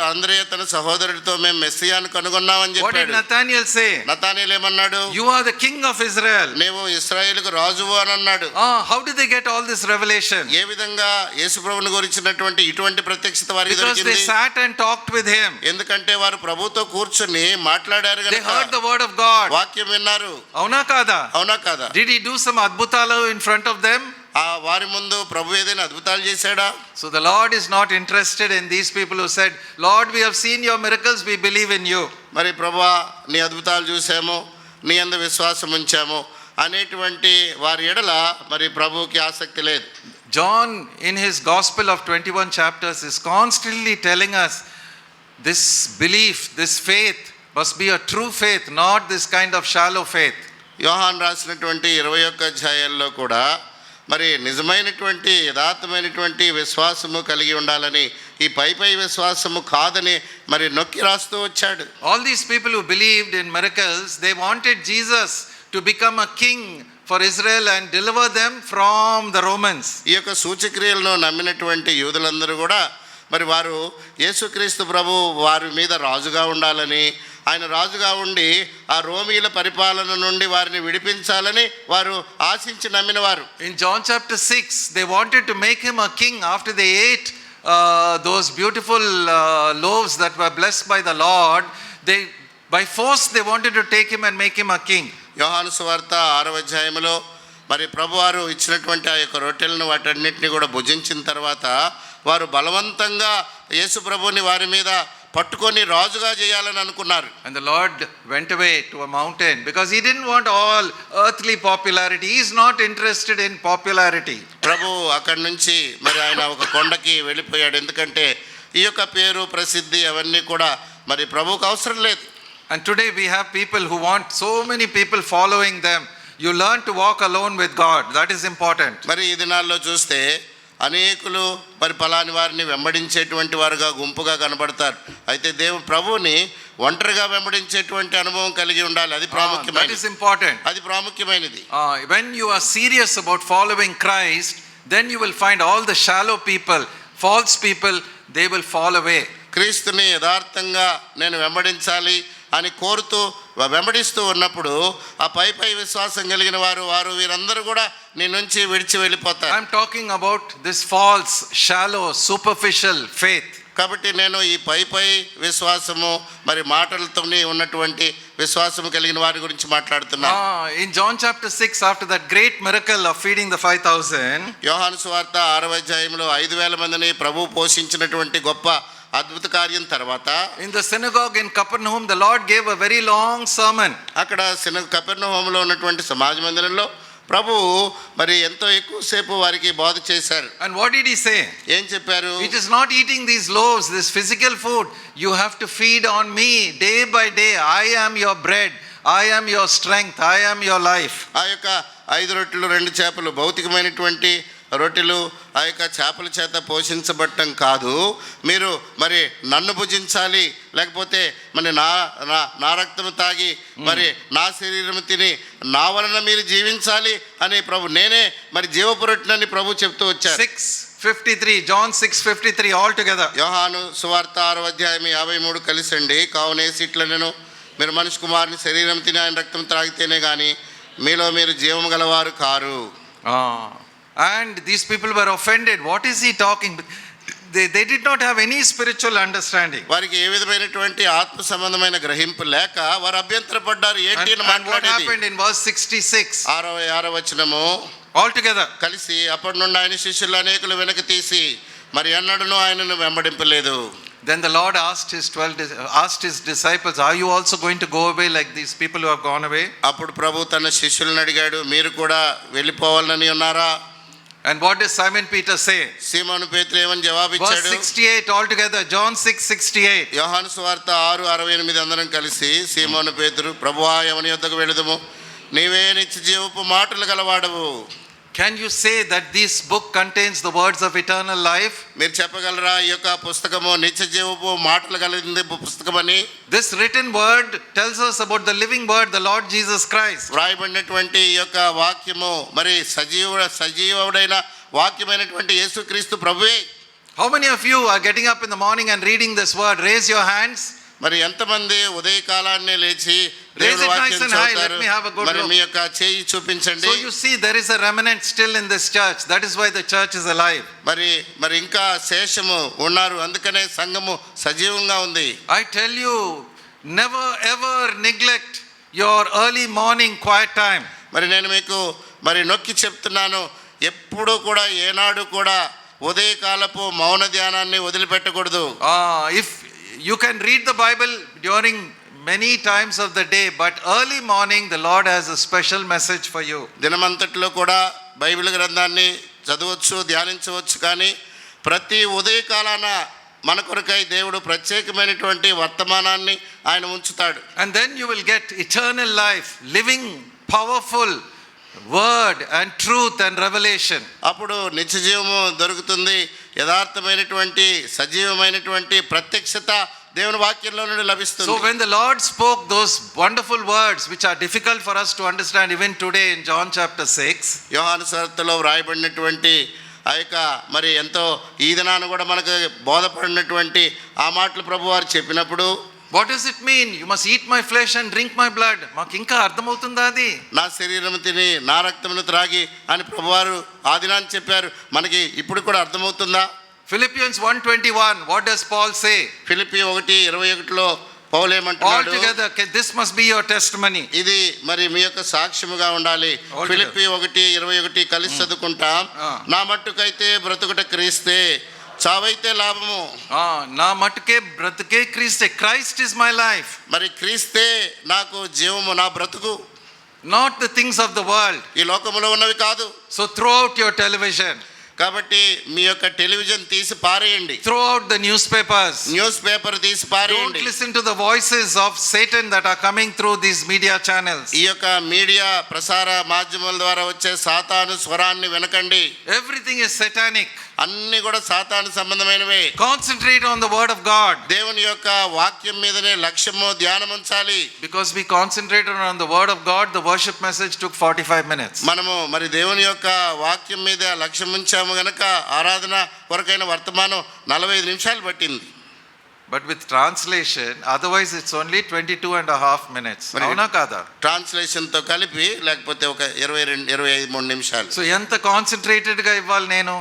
ఆంద్రయ తన సహోదరుడితో మేము మెస్సియాను కనుగొన్నామని చెప్పాడు. What did Nathaniel say? Nathanael ఏమన్నాడు? "You are the king of Israel." నీవు ఇశ్రాయేలుకు రాజువు అని అన్నాడు. How did they get all this revelation? ఏ విధంగా యేసు ప్రభువుని గురించినటువంటి ఇటువంటి ప్రత్యక్షత వారికి దొరికింది? Because they sat and talked with him. ఎందుకంటే వారు ప్రభువుతో కూర్చొని మాట్లాడారు గనుక. They heard the word of God. వాక్యం విన్నారు. అవునా కాదా? అవునా కాదా? Did he do some అద్భుతాలు in front of them? వారి ముందు ప్రభు ఏదైనా అద్భుతాలు చేశాడా? So the Lord is not interested in these people who said, "Lord, we have seen your miracles, we believe in you." మరి ప్రభువా నీ అద్భుతాలు చూసాము, నీ యందు విశ్వాసం ఉంచాము అనేటువంటి వారి ఎడల మరి ప్రభువుకి ఆసక్తి లేదు. John in his gospel of 21 chapters is constantly telling us this belief, this faith must be a true faith, not this kind of shallow faith. యోహాను రాసినటువంటి 21 అధ్యాయాల్లో కూడా మరి నిజమైనటువంటి యథార్థమైనటువంటి విశ్వాసము కలిగి ఉండాలని, ఈ పై విశ్వాసము కాదని మరి నొక్కి రాస్తూ వచ్చాడు. All these people who believed in miracles, they wanted Jesus to become a king for Israel and deliver them from the Romans. ఈ యొక్క సూచక్రియలను నమ్మినటువంటి యూదులందరూ కూడా మరి వారు యేసుక్రీస్తు ప్రభు వారి మీద రాజుగా ఉండాలని, ఆయన రాజుగా ఉండి ఆ రోమీల పరిపాలన నుండి వారిని విడిపించాలని వారు ఆశించి నమ్మినవారు. In John chapter 6, they wanted to make him a king after they ate those beautiful loaves that were blessed by the Lord. They by force they wanted to take him and make him a king. యోహాను సువార్త 6వ అధ్యాయంలో మరి ప్రభువారు ఇచ్చినటువంటి ఆ యొక్క రొట్టెలను వాటన్నిటిని కూడా భుజించిన తర్వాత వారు బలవంతంగా యేసు ప్రభుని వారి మీద పట్టుకొని రాజుగా చేయాలని అనుకున్నారు. And the Lord went away to a mountain because he didn't want all earthly popularity. He is not interested in popularity. ప్రభు అక్కడి నుంచి మరి ఆయన ఒక కొండకి వెళ్ళిపోయాడు. ఎందుకంటే ఈ యొక్క పేరు ప్రసిద్ధి అవన్నీ కూడా మరి ప్రభువుకు అవసరం లేదు. And today we have people who want so many people following them. You learn to walk alone with God. That is important. మరి ఈ దినాల్లో చూస్తే అనేకులు మరి పలాని వారిని వెంబడించేటువంటి వారుగా గుంపుగా కనబడతారు. అయితే ప్రభువుని ఒంటరిగా వెంబడించేటువంటి అనుభవం కలిగి ఉండాలి. అది ప్రాముఖ్యమైనది. That is important. అది ప్రాముఖ్యమైనది. When you are serious about following Christ, then you will find all the shallow people, false people, they will fall away. క్రీస్తుని యథార్థంగా నేను వెంబడించాలి అని కోరుతూ వెంబడిస్తూ ఉన్నప్పుడు ఆ పై విశ్వాసం కలిగిన వారు వీరందరూ కూడా నీ నుంచి విడిచి వెళ్ళిపోతారు. I'm talking about this false, shallow, superficial faith. కాబట్టి నేను ఈ పై విశ్వాసము మరి మాటలతోనే ఉన్నటువంటి విశ్వాసము కలిగిన వారి గురించి మాట్లాడుతున్నాను. In John chapter 6, after that great miracle of feeding the 5,000, యోహాను సువార్త 6వ అధ్యాయంలో 5,000 మందిని ప్రభువు పోషించినటువంటి గొప్ప అద్భుత కార్యం తర్వాత in the synagogue in Capernaum, the Lord gave a very long sermon. అక్కడ కపెర్నహూములో ఉన్నటువంటి సమాజ మందిరంలో ప్రభు మరి ఎంతో ఎక్కువసేపు వారికి బోధ చేశారు. And what did he say? ఏం చెప్పారు? It is not eating these loaves, this physical food. You have to feed on me day by day. I am your bread. I am your strength. I am your life. ఆ యొక్క 5 రొట్టెలు 2 చేపలు భౌతికమైనటువంటి రొట్టెలు ఆ యొక్క చేపల చేత పోషించబడటం కాదు. మీరు మరి నన్ను భుజించాలి, లేకపోతే మరి నా రక్తము తాగి మరి నా శరీరం తిని నా వలన మీరు జీవించాలి అని ప్రభు నేనే మరి జీవపు రొట్టెనని ప్రభు చెప్తూ వచ్చారు. 6:53, John 6:53 all together. యోహాను సువార్త 6వ అధ్యాయం 53 కలిసండి. కావున సీట్ల నేను మీరు మనిషి కుమారుని శరీరం తిని ఆయన రక్తం త్రాగితేనే కానీ మీలో మీరు జీవము గలవారు car. And these people were offended. What is he talking? They did not have any spiritual understanding. వారికి ఏ విధమైనటువంటి ఆత్మ సంబంధమైన గ్రహింపు లేక వారు అభ్యంతరపడ్డారు. ఏంటి And what happened in verse 66? 6వ వచనము All together. కలిసి అప్పటి నుండి ఆయన శిష్యులు అనేకులు వెనక్కి తీసి మరి ఎన్నడూను ఆయనను వెంబడింపలేదు. Then the Lord asked his disciples, are you also going to go away like these people who have gone away? అప్పుడు ప్రభు తన శిష్యులను అడిగాడు, మీరు కూడా వెళ్ళిపోవాలని ఉన్నారా? And what does Simon Peter say? సీమోను పేతురు ఏమని జవాబు Verse ఇచ్చాడు? 68 all together. John 6:68. యోహాను సువార్త 6:68 అందరం కలిసి సీమోను పేతురు, ప్రభువా ఎవని యొద్దకు వెళుదుము? నీవే నిత్య జీవపు మాటలు గలవాడవు. Can you say that this book contains the words of eternal life? మీరు చెప్పగలరా ఈ యొక్క పుస్తకము నిత్య జీవపు మాటలు కలిగింది పుస్తకమని? This written word tells us about the living word, the Lord Jesus Christ. వ్రాయబడినటువంటి ఈ యొక్క వాక్యము మరి సజీవుడైన వాక్యమైనటువంటి యేసుక్రీస్తు ప్రభువే. How many of you are getting up in the morning and reading this word? Raise your hands. మరి ఎంతమంది ఉదయకాలాన్నే లేచి Raise దేవుని it వాక్యం nice and high. చదువుతారు? Let me have a good మరి look. మీ యొక్క చేయి చూపించండి. So you see there is a remnant still in this church. That is why the church is alive. మరి ఇంకా శేషము ఉన్నారు, అందుకనే సంఘము సజీవంగా ఉంది. I tell you, never ever neglect your early morning quiet time. మరి నేను మీకు మరి నొక్కి చెప్తున్నాను, ఎప్పుడు కూడా ఏనాడు కూడా ఉదయకాలపు మౌన ధ్యానాన్ని వదిలిపెట్టకూడదు. If you can read the Bible during many times of the day, but early morning the Lord has a special message for you. దినమంతట్లో కూడా బైబిల్ గ్రంథాన్ని చదవచ్చు, ధ్యానించవచ్చు, కానీ ప్రతి ఉదయకాలాన మన కొరకై దేవుడు ప్రత్యేకమైనటువంటి వర్తమానాన్ని ఆయన ఉంచుతాడు. And then you will get eternal life, living powerful word and truth and revelation. అప్పుడు నిత్య జీవము దొరుకుతుంది, యథార్థమైనటువంటి సజీవమైనటువంటి ప్రత్యక్షత దేవుని వాక్యంలో నుండి లభిస్తుంది. So when the Lord spoke those wonderful words which are difficult for us to understand even today in John chapter 6, యోహాను సువార్తలో వ్రాయబడినటువంటి ఆ యొక్క మరి ఎంతో ఈ దినాన కూడా మనకు బోధపడినటువంటి ఆ మాటలు ప్రభువారు చెప్పినప్పుడు, what does it mean? You must eat my flesh and drink my blood. మాకు ఇంకా అర్థమవుతుందా అది? నా శరీరం తిని నా రక్తమును త్రాగి అని ప్రభువారు ఆ దినాన్ని చెప్పారు. మనకి ఇప్పుడు కూడా అర్థమవుతుందా? Philippians 1:21, what does Paul say? Philippi 1:21లో పౌలు ఏమంటున్నాడు? All together, this must be your testimony. ఇది మరి మీ యొక్క సాక్ష్యముగా ఉండాలి. ఫిలిప్పీ 1:21 కలిసి చదువుకుంటాం. నా మట్టుకైతే బ్రతుకుట క్రీస్తే, చావైతే లాభము. నా మట్టుకే బ్రతుకే క్రీస్తే. Christ is my life. మరి క్రీస్తే నాకు జీవము, నా బ్రతుకు. Not the things of the world. ఈ లోకములో ఉన్నవి కాదు. So throw out your television. కాబట్టి మీ యొక్క టెలివిజన్ తీసి పారేయండి. Throw out the newspapers. News paper తీసి పారేయండి. Don't listen to the voices of Satan that are coming through these media channels. ఈ యొక్క మీడియా ప్రసార మాధ్యమాల ద్వారా వచ్చే సాతాను స్వరాన్ని వినకండి. Everything is satanic. అన్ని కూడా సాతాను సంబంధమైనవే. Concentrate on the word of God. దేవుని యొక్క వాక్యం మీదనే లక్ష్యము ధ్యానం ఉంచాలి. Because we concentrated on the word of God, the worship message took 45 minutes. మనము మరి దేవుని యొక్క వాక్యం మీద లక్ష్యం ఉంచాము గనక ఆరాధన కొరకైన వర్తమానం 45 నిమిషాలు పట్టింది. But with translation, otherwise it's only 22.5 minutes. మరి- అవునా కాదా? ట్రాన్స్లేషన్తో కలిపి లేకపోతే ఒక 23 నిమిషాలు. సో ఎంత కాన్సన్ట్రేటెడ్గా ఇవ్వాలి నేను?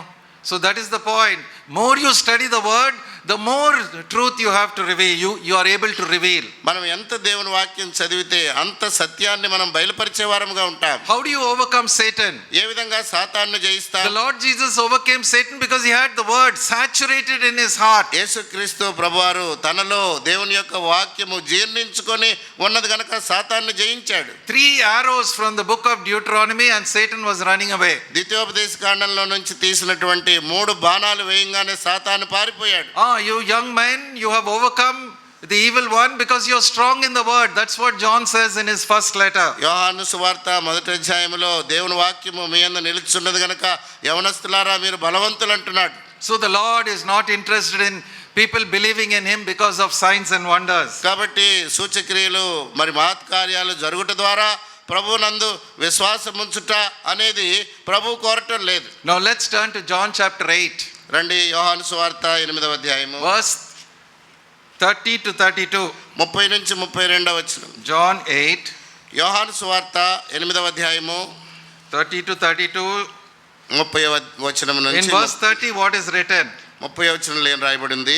So that is the point. More you study the word, the more truth you have to reveal, you are able to reveal. మనం ఎంత దేవుని వాక్యం చదివితే అంత సత్యాన్ని మనం బయలుపరిచే వారముగా ఉంటాం. How do you overcome Satan? ఏ విధంగా సాతానును జయిస్తాం? The Lord Jesus overcame Satan because he had the word saturated in his heart. యేసుక్రీస్తు ప్రభువారు తనలో దేవుని యొక్క వాక్యము జీర్ణించుకొని ఉన్నది గనుక సాతానును జయించాడు. 3 arrows from the book of Deuteronomy and Satan was running away. ద్వితీయోపదేశ కాండంలో నుంచి తీసినటువంటి 3 బాణాలు వేయంగానే సాతాను పారిపోయాడు. You young men, you have overcome the evil one because you are strong in the word. That's what John says in his first letter. యోహాను సువార్త 1వ అధ్యాయములో దేవుని వాక్యము మీ యందు నిలుచున్నది గనుక యవనస్తులారా మీరు బలవంతులు అంటున్నాడు. So the Lord is not interested in people believing in him because of signs and wonders. కాబట్టి సూచక్రియలు మరి మహత్కార్యాలు జరుగుట ద్వారా ప్రభువునందు విశ్వాసం ఉంచుట అనేది ప్రభు కోరటం లేదు. Now let's turn to John chapter 8. రండి యోహాను సువార్త 8వ అధ్యాయము verse 30 to 32. 30 నుంచి 32వ వచనం. John 8 యోహాను సువార్త 8వ అధ్యాయము 30 to 32. 30వ వచనం In నుంచి verse 30 what is written? 30వ వచనంలో ఏం రాయబడింది?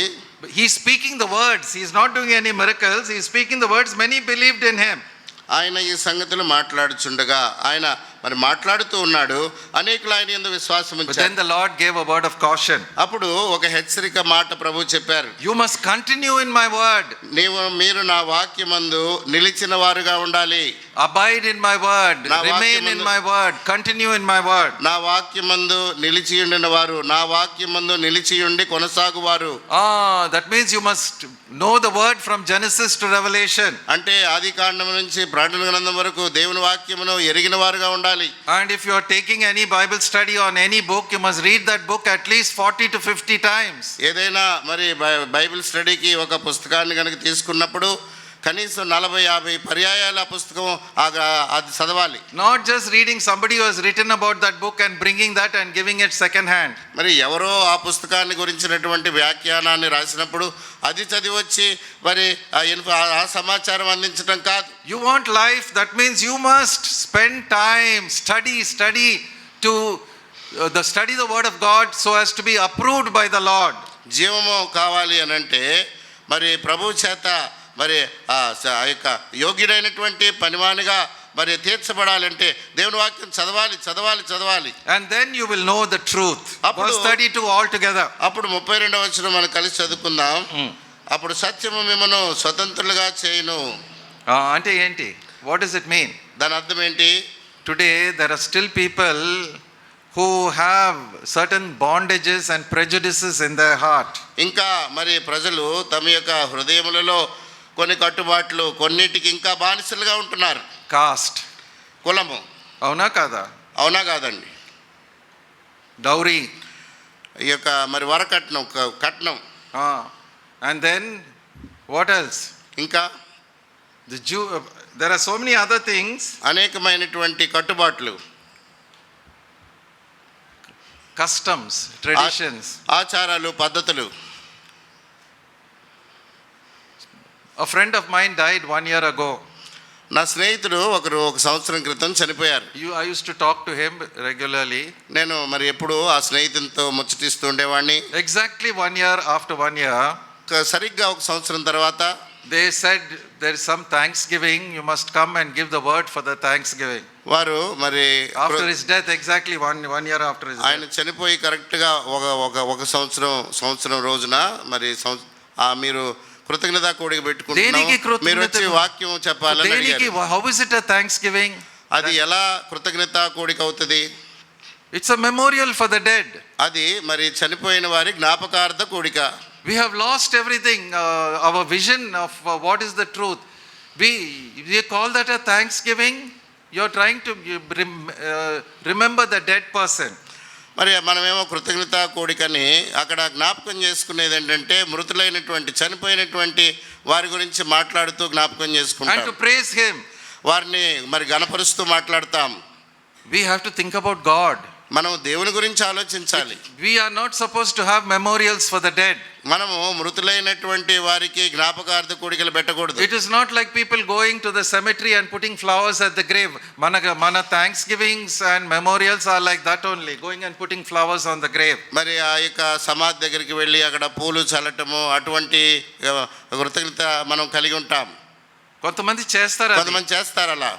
He's speaking the words. He's not doing any miracles. He's speaking the words. Many believed in him. ఆయన ఈ సంగతులు మాట్లాడుచుండగా ఆయన మరి మాట్లాడుతూ ఉన్నాడు, అనేకులు ఆయన యందు విశ్వాసం But then ఉంచారు. the Lord gave a word of caution. అప్పుడు ఒక హెచ్చరిక మాట ప్రభు చెప్పారు. You must continue in my word. మీరు నా వాక్యమందు నిలిచిన వారుగా ఉండాలి. Abide in my word. నా Remain in వాక్యమందు- my word. Continue in my word. నా వాక్యమందు నిలిచి ఉండిన వారు, నా వాక్యమందు నిలిచి ఉండి కొనసాగువారు. That means you must know the word from Genesis to Revelation. అంటే ఆది కాండం నుంచి ప్రకటన గ్రంథం వరకు దేవుని వాక్యమును ఎరిగిన వారుగా ఉండాలి. And if you are taking any Bible study on any book, you must read that book at least 40 to 50 times. ఏదైనా మరి బైబిల్ స్టడీకి ఒక పుస్తకాన్ని కనుక తీసుకున్నప్పుడు కనీసం 40-50 పర్యాయాలు ఆ పుస్తకం అది చదవాలి. Not just reading somebody who has written about that book and bringing that and giving it second hand. మరి ఎవరో ఆ పుస్తకాన్ని గురించినటువంటి వ్యాఖ్యానాన్ని రాసినప్పుడు అది చదివి వచ్చి మరి ఆ సమాచారం అందించడం కాదు. You want life, that means you must spend time, study to study the word of God so as to be approved by the Lord. జీవము కావాలి అని అంటే మరి ప్రభు చేత మరి ఆ యొక్క యోగ్యుడైనటువంటి పనివానిగా మరి తీర్చబడాలంటే దేవుని వాక్యం చదవాలి. And then you will know the truth. Verse 32 all together. అప్పుడు 32వ వచనం మనం కలిసి చదువుకుందాం. అప్పుడు సత్యము మిమ్మను స్వతంత్రులుగా చేయును. అంటే ఏంటి? What does it mean? దాని అర్థం ఏంటి? Today there are still people who have certain bondages and prejudices in their heart. ఇంకా మరి ప్రజలు తమ యొక్క హృదయములలో కొన్ని కట్టుబాట్లు, కొన్నిటికి ఇంకా బానిసలుగా ఉంటున్నారు. Caste. కులము. అవునా కాదా? అవునా కాదండి? Dowry. ఈ యొక్క మరి కట్నం. And then what else? ఇంకా there are so many other things. అనేకమైనటువంటి కట్టుబాట్లు, customs, traditions. ఆచారాలు, పద్ధతులు. A friend of mine died 1 year ago. నా స్నేహితుడు ఒకరు 1 సంవత్సరం క్రితం చనిపోయారు. I used to talk to him regularly. నేను మరి ఎప్పుడు ఆ స్నేహితునితో ముచ్చటిస్తూ ఉండేవాడిని. Exactly 1 year after 1 year. సరిగ్గా 1 సంవత్సరం తర్వాత they said there is some Thanksgiving, you must come and give the word for the Thanksgiving. వారు మరి After his death, exactly one year after his death. ఆయన చనిపోయి కరెక్ట్గా ఒక సంవత్సరం రోజున మరి మీరు కృతజ్ఞత కూడిక పెట్టుకుంటున్నారు, మీరు వచ్చి వాక్యం చెప్పాలని అడిగారు. How is it a Thanksgiving? అది ఎలా కృతజ్ఞత కూడిక అవుతుంది? It's a memorial for the dead. అది మరి చనిపోయిన వారి జ్ఞాపకార్థ కూడిక. We have lost everything, our vision of what is the truth. We call that a Thanksgiving. You're trying to remember the dead person. మరి మనమేమో కృతజ్ఞత కూడికని అక్కడ జ్ఞాపకం చేసుకునేది ఏంటంటే మృతులైనటువంటి చనిపోయినటువంటి వారి గురించి మాట్లాడుతూ జ్ఞాపకం చేసుకుంటాం. And to praise him. వారిని మరి గణపరుస్తూ మాట్లాడతాం. We have to think about God. మనం దేవుని గురించి ఆలోచించాలి. We are not supposed to have memorials for the dead. మనము మృతులైనటువంటి వారికి జ్ఞాపకార్థ కూడికలు పెట్టకూడదు. It is not like people going to the cemetery and putting flowers at the grave. Mana thanksgivings and memorials are like that only, going and putting flowers on the grave. మరి ఆ యొక్క సమాధి దగ్గరికి వెళ్ళి అక్కడ పూలు చల్లటము అటువంటి కృతజ్ఞత మనం కలిగి ఉంటాం. కొంతమంది చేస్తారు, కొంతమంది చేస్తారు అలా.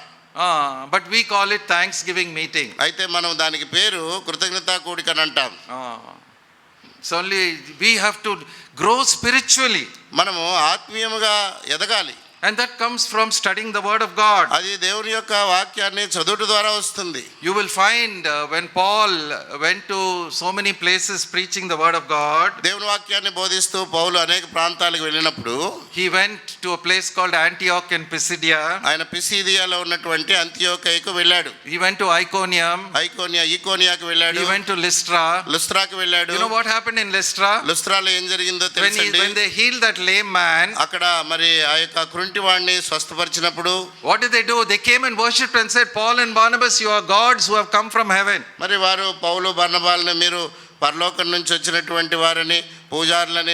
But we call it Thanksgiving meeting. అయితే మనం దానికి పేరు కృతజ్ఞతా కూడిక అని అంటాం. So only we have to grow spiritually. మనము ఆత్మీయముగా ఎదగాలి. And that comes from studying the word of God. అది దేవుని యొక్క వాక్యాన్ని చదువుట ద్వారా వస్తుంది. You will find when Paul went to so many places preaching the word of God, దేవుని వాక్యాన్ని బోధిస్తూ పౌలు అనేక ప్రాంతాలకు వెళ్ళినప్పుడు he went to a place called Antioch in Pisidia. ఆయన పిసిదియాలో ఉన్నటువంటి అంతియోకయకు వెళ్ళాడు. He went to Iconium. ఈకోనియాకు వెళ్ళాడు. He went to Lystra. లుస్త్రాకు వెళ్ళాడు. You know what happened in Lystra? లుస్త్రాలో ఏం జరిగిందో తెలుసండి? When they healed that lame man, అక్కడ మరి ఆ యొక్క వాడిని స్వస్థపరిచినప్పుడు what did they do? They came and worshipped and said, Paul and Barnabas, you are gods who have come from heaven. మరి వారు పౌలు బర్నబాలను మీరు పరలోకం నుంచి వచ్చినటువంటి వారిని పూజారులని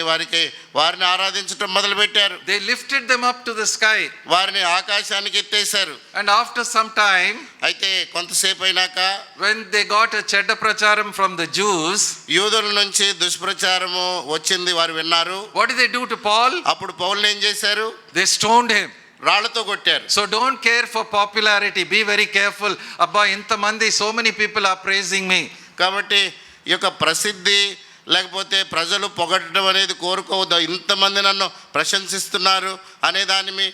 వారిని ఆరాధించడం మొదలు పెట్టారు. They lifted them up to the sky. వారిని ఆకాశానికి ఎత్తేశారు. And after some time, అయితే కొంతసేపు అయినాక when they got a చెడ్డ ప్రచారం from the Jews, యూదుల నుంచి దుష్ప్రచారము వచ్చింది, వారు విన్నారు. what did they do to Paul? అప్పుడు పౌలుని ఏం చేశారు? They stoned him. రాళ్లతో కొట్టారు. So don't care for popularity, be very careful. అబ్బా ఇంతమంది, so many people are praising me. కాబట్టి ఈ యొక్క ప్రసిద్ధి లేకపోతే ప్రజలు పొగడటం అనేది కోరుకోవద్దు. ఇంతమంది నన్ను ప్రశంసిస్తున్నారు అనే దాన్ని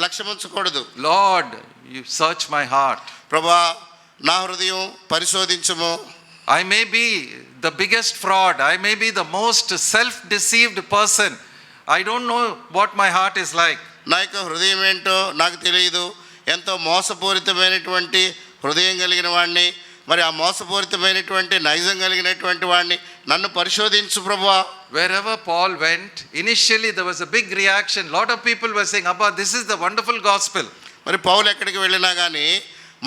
లక్ష్యం ఉంచకూడదు. Lord, you search my heart. ప్రభువా, నా హృదయం పరిశోధించుము. I may be the biggest fraud, I may be the most self-deceived person. I don't know what my heart is like. నా యొక్క హృదయం ఏంటో నాకు తెలియదు. ఎంతో మోసపూరితమైనటువంటి హృదయం కలిగిన వాడిని, మరి ఆ మోసపూరితమైనటువంటి నైజం కలిగినటువంటి వాడిని నన్ను పరిశోధించు ప్రభువా. Wherever Paul went, initially there was a big reaction. Lot of people were saying, Abba, this is the wonderful gospel. మరి పౌలు ఎక్కడికి వెళ్ళినా కానీ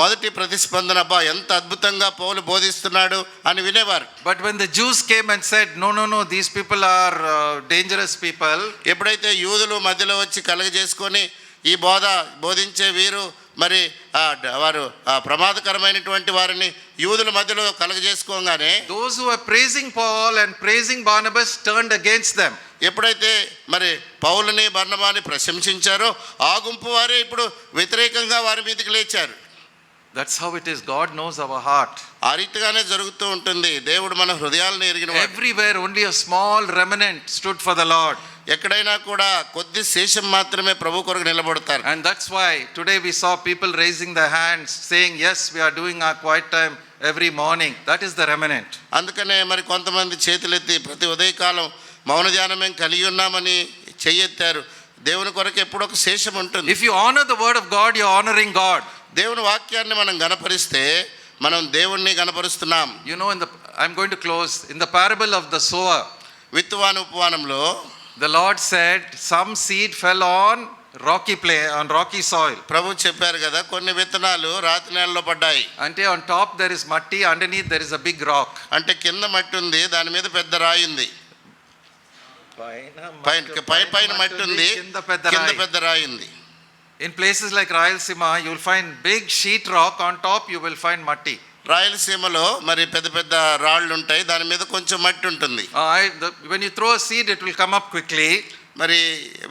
మొదటి ప్రతిస్పందన, అబ్బా ఎంత అద్భుతంగా పౌలు బోధిస్తున్నాడు అని వినేవారు. But when the Jews came and said, no, these people are dangerous people. ఎప్పుడైతే యూదులు మధ్యలో వచ్చి కలగజేసుకొని ఈ బోధించే వీరు మరి వారు ప్రమాదకరమైనటువంటి వారిని యూదుల మధ్యలో కలగజేసుకోగానే, those who were praising Paul and praising Barnabas turned against them. ఎప్పుడైతే మరి పౌలుని బర్నబాని ప్రశంసించారో ఆ గుంపు వారే ఇప్పుడు వ్యతిరేకంగా వారి మీదకి లేచారు. That's how it is. God knows our heart. ఆ రీతిగానే జరుగుతూ ఉంటుంది. దేవుడు మన హృదయాలను ఎరిగినవాడు. Everywhere only a small remnant stood for the Lord. ఎక్కడైనా కూడా కొద్ది శేషం మాత్రమే ప్రభు కొరకు నిలబడతారు. And that's why today we saw people raising their hands saying, yes, we are doing our quiet time every morning. That is the remnant. అందుకనే మరి కొంతమంది చేతులెత్తి ప్రతి ఉదయకాలం మౌన ధ్యానం మేము కలిగి ఉన్నామని చెయ్యెత్తారు. దేవుని కొరకు ఎప్పుడు ఒక శేషం ఉంటుంది. If you honor the word of God, you are honoring God. దేవుని వాక్యాన్ని మనం గణపరిస్తే మనం దేవుణ్ణి గణపరుస్తున్నాం. You know, I'm going to close. In the parable of the sower, విత్తువాని ఉపవానంలో the Lord said, some seed fell on rocky soil. ప్రభు చెప్పారు కదా, కొన్ని విత్తనాలు రాతి నేలలో పడ్డాయి. అంటే on top there is matti, underneath there is a big rock. అంటే కింద మట్టి ఉంది, దాని మీద పెద్ద రాయి ఉంది. పైన మట్టి ఉంది, కింద పెద్ద రాయి ఉంది. In places like Rayalaseema, you will find big sheet rock, on top you will find matti. రాయలసీమలో మరి పెద్ద పెద్ద రాళ్ళు ఉంటాయి, దాని మీద కొంచెం మట్టి ఉంటుంది. When you throw a seed, it will come up quickly. మరి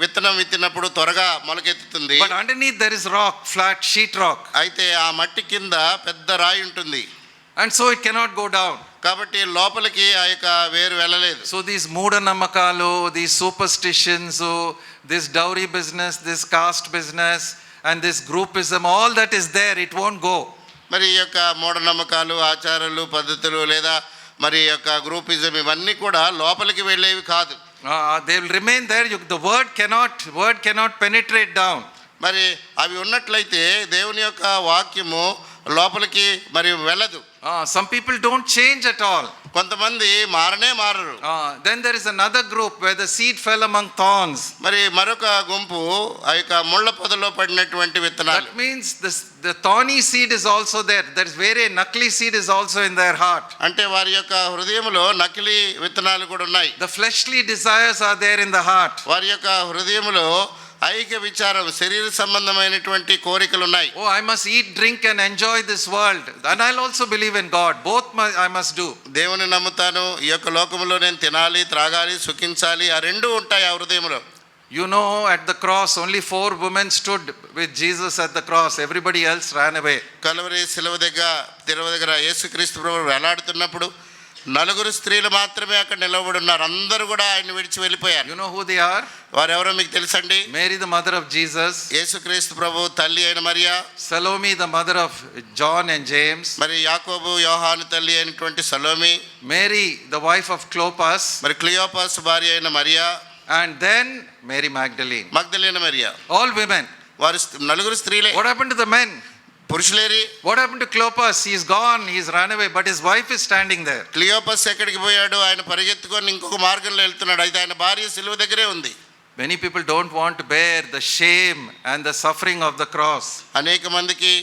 విత్తనం విత్తినప్పుడు త్వరగా మొలకెత్తుతుంది. But underneath there is rock, flat sheet rock. అయితే ఆ మట్టి కింద పెద్ద రాయి ఉంటుంది. And so it cannot go down. కాబట్టి లోపలికి ఆ యొక్క వేరు వెళ్ళలేదు. So these మూఢ నమ్మకాలు, these superstitions, this dowry business, this caste business and this groupism, all that is there, it won't go. మరి ఈ యొక్క మూఢనమ్మకాలు, ఆచారాలు, పద్ధతులు లేదా మరి యొక్క గ్రూపిజం ఇవన్నీ కూడా లోపలికి వెళ్ళేవి కాదు. They will remain there. The word cannot penetrate down. మరి అవి ఉన్నట్లయితే దేవుని యొక్క వాక్యము లోపలికి మరి వెళ్ళదు. Some people don't change at all. కొంతమంది మారరు. Then there is another group where the seed fell among thorns. మరి మరొక గుంపు ఆ యొక్క ముళ్ళ పొదలో పడినటువంటి విత్తనాలు. That means the thorny seed is also there. There is very nakli seed is also in their heart. అంటే వారి యొక్క హృదయంలో నకిలీ విత్తనాలు కూడా ఉన్నాయి. The fleshly desires are there in the heart. వారి యొక్క హృదయంలో ఐక్య విచారం, శరీర సంబంధమైనటువంటి కోరికలు ఉన్నాయి. Oh, I must eat, drink and enjoy this world. And I'll also believe in God. Both I must do. దేవుని నమ్ముతాను, ఈ యొక్క లోకములో నేను తినాలి, త్రాగాలి, సుఖించాలి, ఆ రెండు ఉంటాయి ఆ హృదయంలో. You know, at the cross only 4 women stood with Jesus at the cross. Everybody else ran away. Calvary శిలువ దగ్గర యేసుక్రీస్తు ప్రభువు వేలాడుతున్నప్పుడు 4 స్త్రీలు మాత్రమే అక్కడ నిలబడి ఉన్నారు. అందరూ కూడా ఆయన విడిచి వెళ్ళిపోయారు. You know who they are? వారెవరో మీకు తెలుసండి? Mary the mother of Jesus, యేసుక్రీస్తు ప్రభు తల్లి అయిన Mariya, Salome the mother of John and James, మరి యాకోబు యోహాను తల్లి అయినటువంటి Salomi, Mary the wife of Clopas, మరి క్లియోపాస్ భార్య అయిన Mariya, and then Mary Magdalene. మగ్దలేన Mariya. All women. వారు 4 స్త్రీలే. What happened to the men? పురుషులేరి? What happened to Clopas? He's gone, he's run away, but his wife is standing there. క్లియోపాస్ ఎక్కడికి పోయాడు? ఆయన పరిగెత్తుకొని ఇంకొక మార్గంలో వెళ్తున్నాడు. అయితే ఆయన భార్య సిలువ దగ్గరే ఉంది. Many people don't want to bear the shame and the suffering of the cross. అనేక మందికి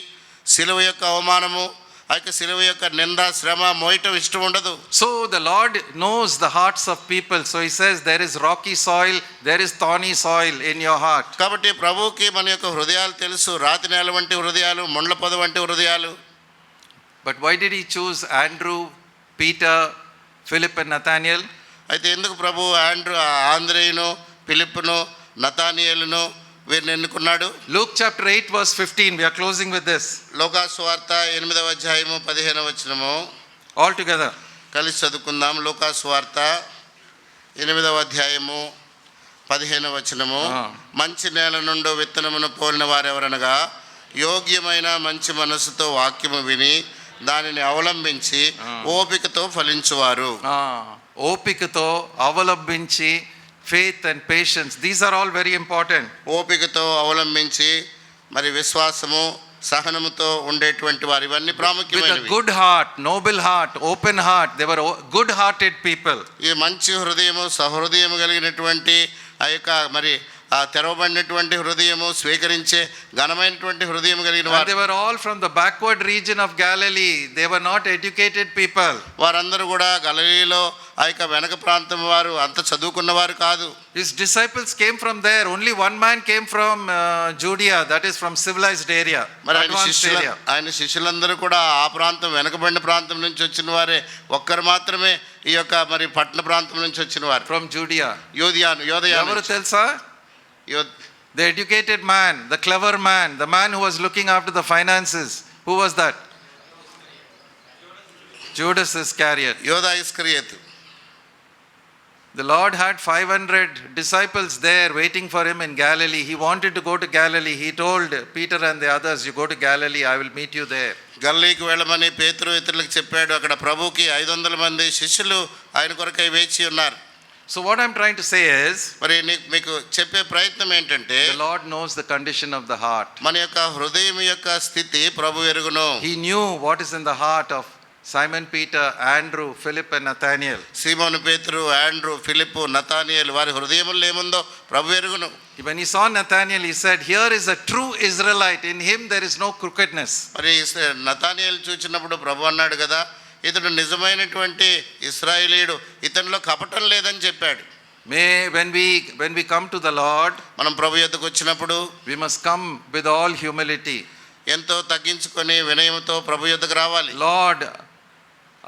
సిలువ యొక్క అవమానము, ఆ యొక్క సిలువ యొక్క నింద, శ్రమ మోయటం ఇష్టం ఉండదు. So the Lord knows the hearts of people. So he says there is rocky soil, there is thorny soil in your heart. కాబట్టి ప్రభువుకి మన యొక్క హృదయాలు తెలుసు. రాతి నేల వంటి హృదయాలు, ముండ్ల పొద వంటి హృదయాలు. But why did he choose Andrew, Peter, Philip and Nathaniel? అయితే ఎందుకు ప్రభు ఆంద్రేయును, ఫిలిప్పును, నతానియేలును వీరిని ఎన్నుకున్నాడు? Luke chapter 8 verse 15. We are closing with this. లూకాసు వార్త 8వ అధ్యాయము 15వ వచనము All together. కలిసి చదువుకుందాం. లూకాసు వార్త 8వ అధ్యాయము 15వ వచనము. మంచి నేల నుండి విత్తనమును పోలిన వారెవరనగా యోగ్యమైన మంచి మనసుతో వాక్యము విని దానిని అవలంబించి ఓపికతో ఫలించువారు. ఓపికతో అవలంబించి, faith and patience, these are all very important. ఓపికతో అవలంబించి మరి విశ్వాసము, సహనముతో ఉండేటువంటి వారు, ఇవన్నీ ప్రాముఖ్యమైనవి. With a good heart, noble heart, open heart, they were good hearted people. ఈ మంచి హృదయము, సహృదయము కలిగినటువంటి ఆ యొక్క మరి ఆ తెరవబడినటువంటి హృదయము, స్వీకరించే ఘనమైనటువంటి హృదయం కలిగిన వారు. They were all from the backward region of Galilee. They were not educated people. వారందరూ కూడా గలిలీలో ఆ యొక్క వెనక ప్రాంతం వారు, అంత చదువుకున్న వారు కాదు. His disciples came from there. Only one man came from Judea, that is from civilized area. మరి ఆయన శిష్యులందరూ కూడా ఆ ప్రాంతం, వెనకబడిన ప్రాంతం నుంచి వచ్చిన వారే. ఒక్కరు మాత్రమే ఈ యొక్క మరి పట్టణ ప్రాంతం నుంచి వచ్చిన వారు. From Judea. యోదయ. ఎవరు తెలుసా? The educated man, the clever man, the man who was looking after the finances. Who was that? Judas Iscariot. యోధా ఇస్కరియోతు. The Lord had 500 disciples there waiting for him in Galilee. He wanted to go to Galilee. He told Peter and the others, you go to Galilee, I will meet you there. గలిలీకి వెళ్ళమని పేతురు ఇతరులకు చెప్పాడు. అక్కడ ప్రభువుకి 500 మంది శిష్యులు ఆయన కొరకై వేచి ఉన్నారు. So what I'm trying to say is, మరి మీకు చెప్పే ప్రయత్నం ఏంటంటే, the Lord knows the condition of the heart. మన యొక్క హృదయం యొక్క స్థితి ప్రభు ఎరుగును. He knew what is in the heart of Simon Peter, Andrew, Philip and Nathaniel. సీమోను పేతురు, ఆండ్రూ, ఫిలిప్పు, నతానియేలు వారి హృదయములో ఏముందో ప్రభు ఎరుగును. When he saw Nathaniel, he said, here is a true Israelite. In him there is no crookedness. మరి నతానియేలు చూచినప్పుడు ప్రభు అన్నాడు కదా, ఇతడు నిజమైనటువంటి ఇశ్రాయేలీయుడు, ఇతనిలో కపటం లేదని చెప్పాడు. When we come to the Lord, మనం ప్రభు యొద్దకు వచ్చినప్పుడు we must come with all humility. ఎంతో తగ్గించుకొని వినయముతో ప్రభు యొద్దకు రావాలి. Lord,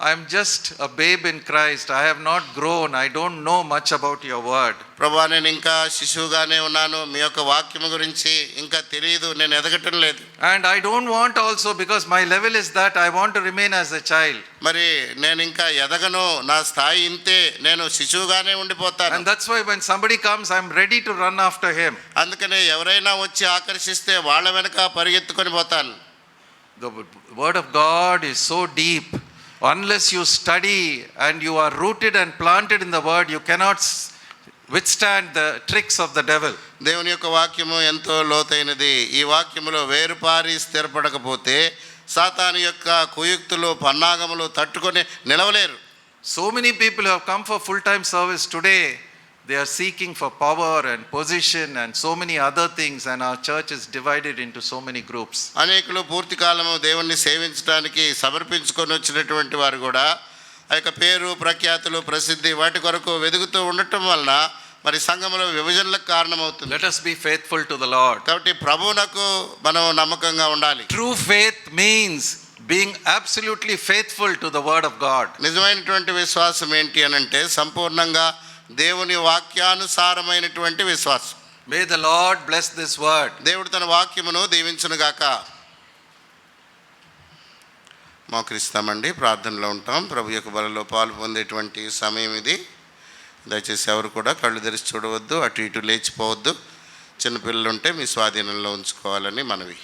I am just a babe in Christ. I have not grown. I don't know much about your word. ప్రభువా, నేను ఇంకా శిశువుగానే ఉన్నాను, మీ యొక్క వాక్యము గురించి ఇంకా తెలియదు, నేను ఎదగటం లేదు. And I don't want also, because my level is that I want to remain as a child. మరి నేను ఇంకా ఎదగను, నా స్థాయి ఇంతే, నేను శిశువుగానే ఉండిపోతాను. And that's why when somebody comes, I'm ready to run after him. అందుకనే ఎవరైనా వచ్చి ఆకర్షిస్తే వాళ్ళ వెనక పరిగెత్తుకొని పోతాను. The word of God is so deep. Unless you study and you are rooted and planted in the word, you cannot withstand the tricks of the devil. దేవుని యొక్క వాక్యము ఎంతో లోతైనది. ఈ వాక్యములో వేరుపారి స్థిరపడకపోతే సాతాను యొక్క కుయుక్తులు పన్నాగములు తట్టుకొని నిలవలేరు. So many people have come for full-time service today. They are seeking for power and position and so many other things, and our church is divided into so many groups. అనేకులు పూర్తి కాలము దేవుణ్ణి సేవించడానికి సమర్పించుకొని వచ్చినటువంటి వారు కూడా ఆ యొక్క పేరు ప్రఖ్యాతులు ప్రసిద్ధి వాటి కొరకు వెతుకుతూ ఉండటం వలన మరి సంఘంలో విభజనలకు కారణమవుతుంది. Let us be faithful to the Lord. కాబట్టి ప్రభువునకు మనం నమ్మకంగా ఉండాలి. True faith means being absolutely faithful to the word of God. నిజమైనటువంటి విశ్వాసం ఏంటి అని అంటే సంపూర్ణంగా దేవుని వాక్యానుసారమైనటువంటి విశ్వాసం. May the Lord bless this word. దేవుడు తన వాక్యమును దీవించును గాక. మోకరిస్తామండి, ప్రార్థనలో ఉంటాం. ప్రభు యొక్క బలలో పాలు పొందేటువంటి సమయం ఇది. దయచేసి ఎవరు కూడా కళ్ళు తెరిచి చూడవద్దు, అటు ఇటు లేచిపోవద్దు. చిన్నపిల్లలు ఉంటే మీ స్వాధీనంలో ఉంచుకోవాలని మనవి.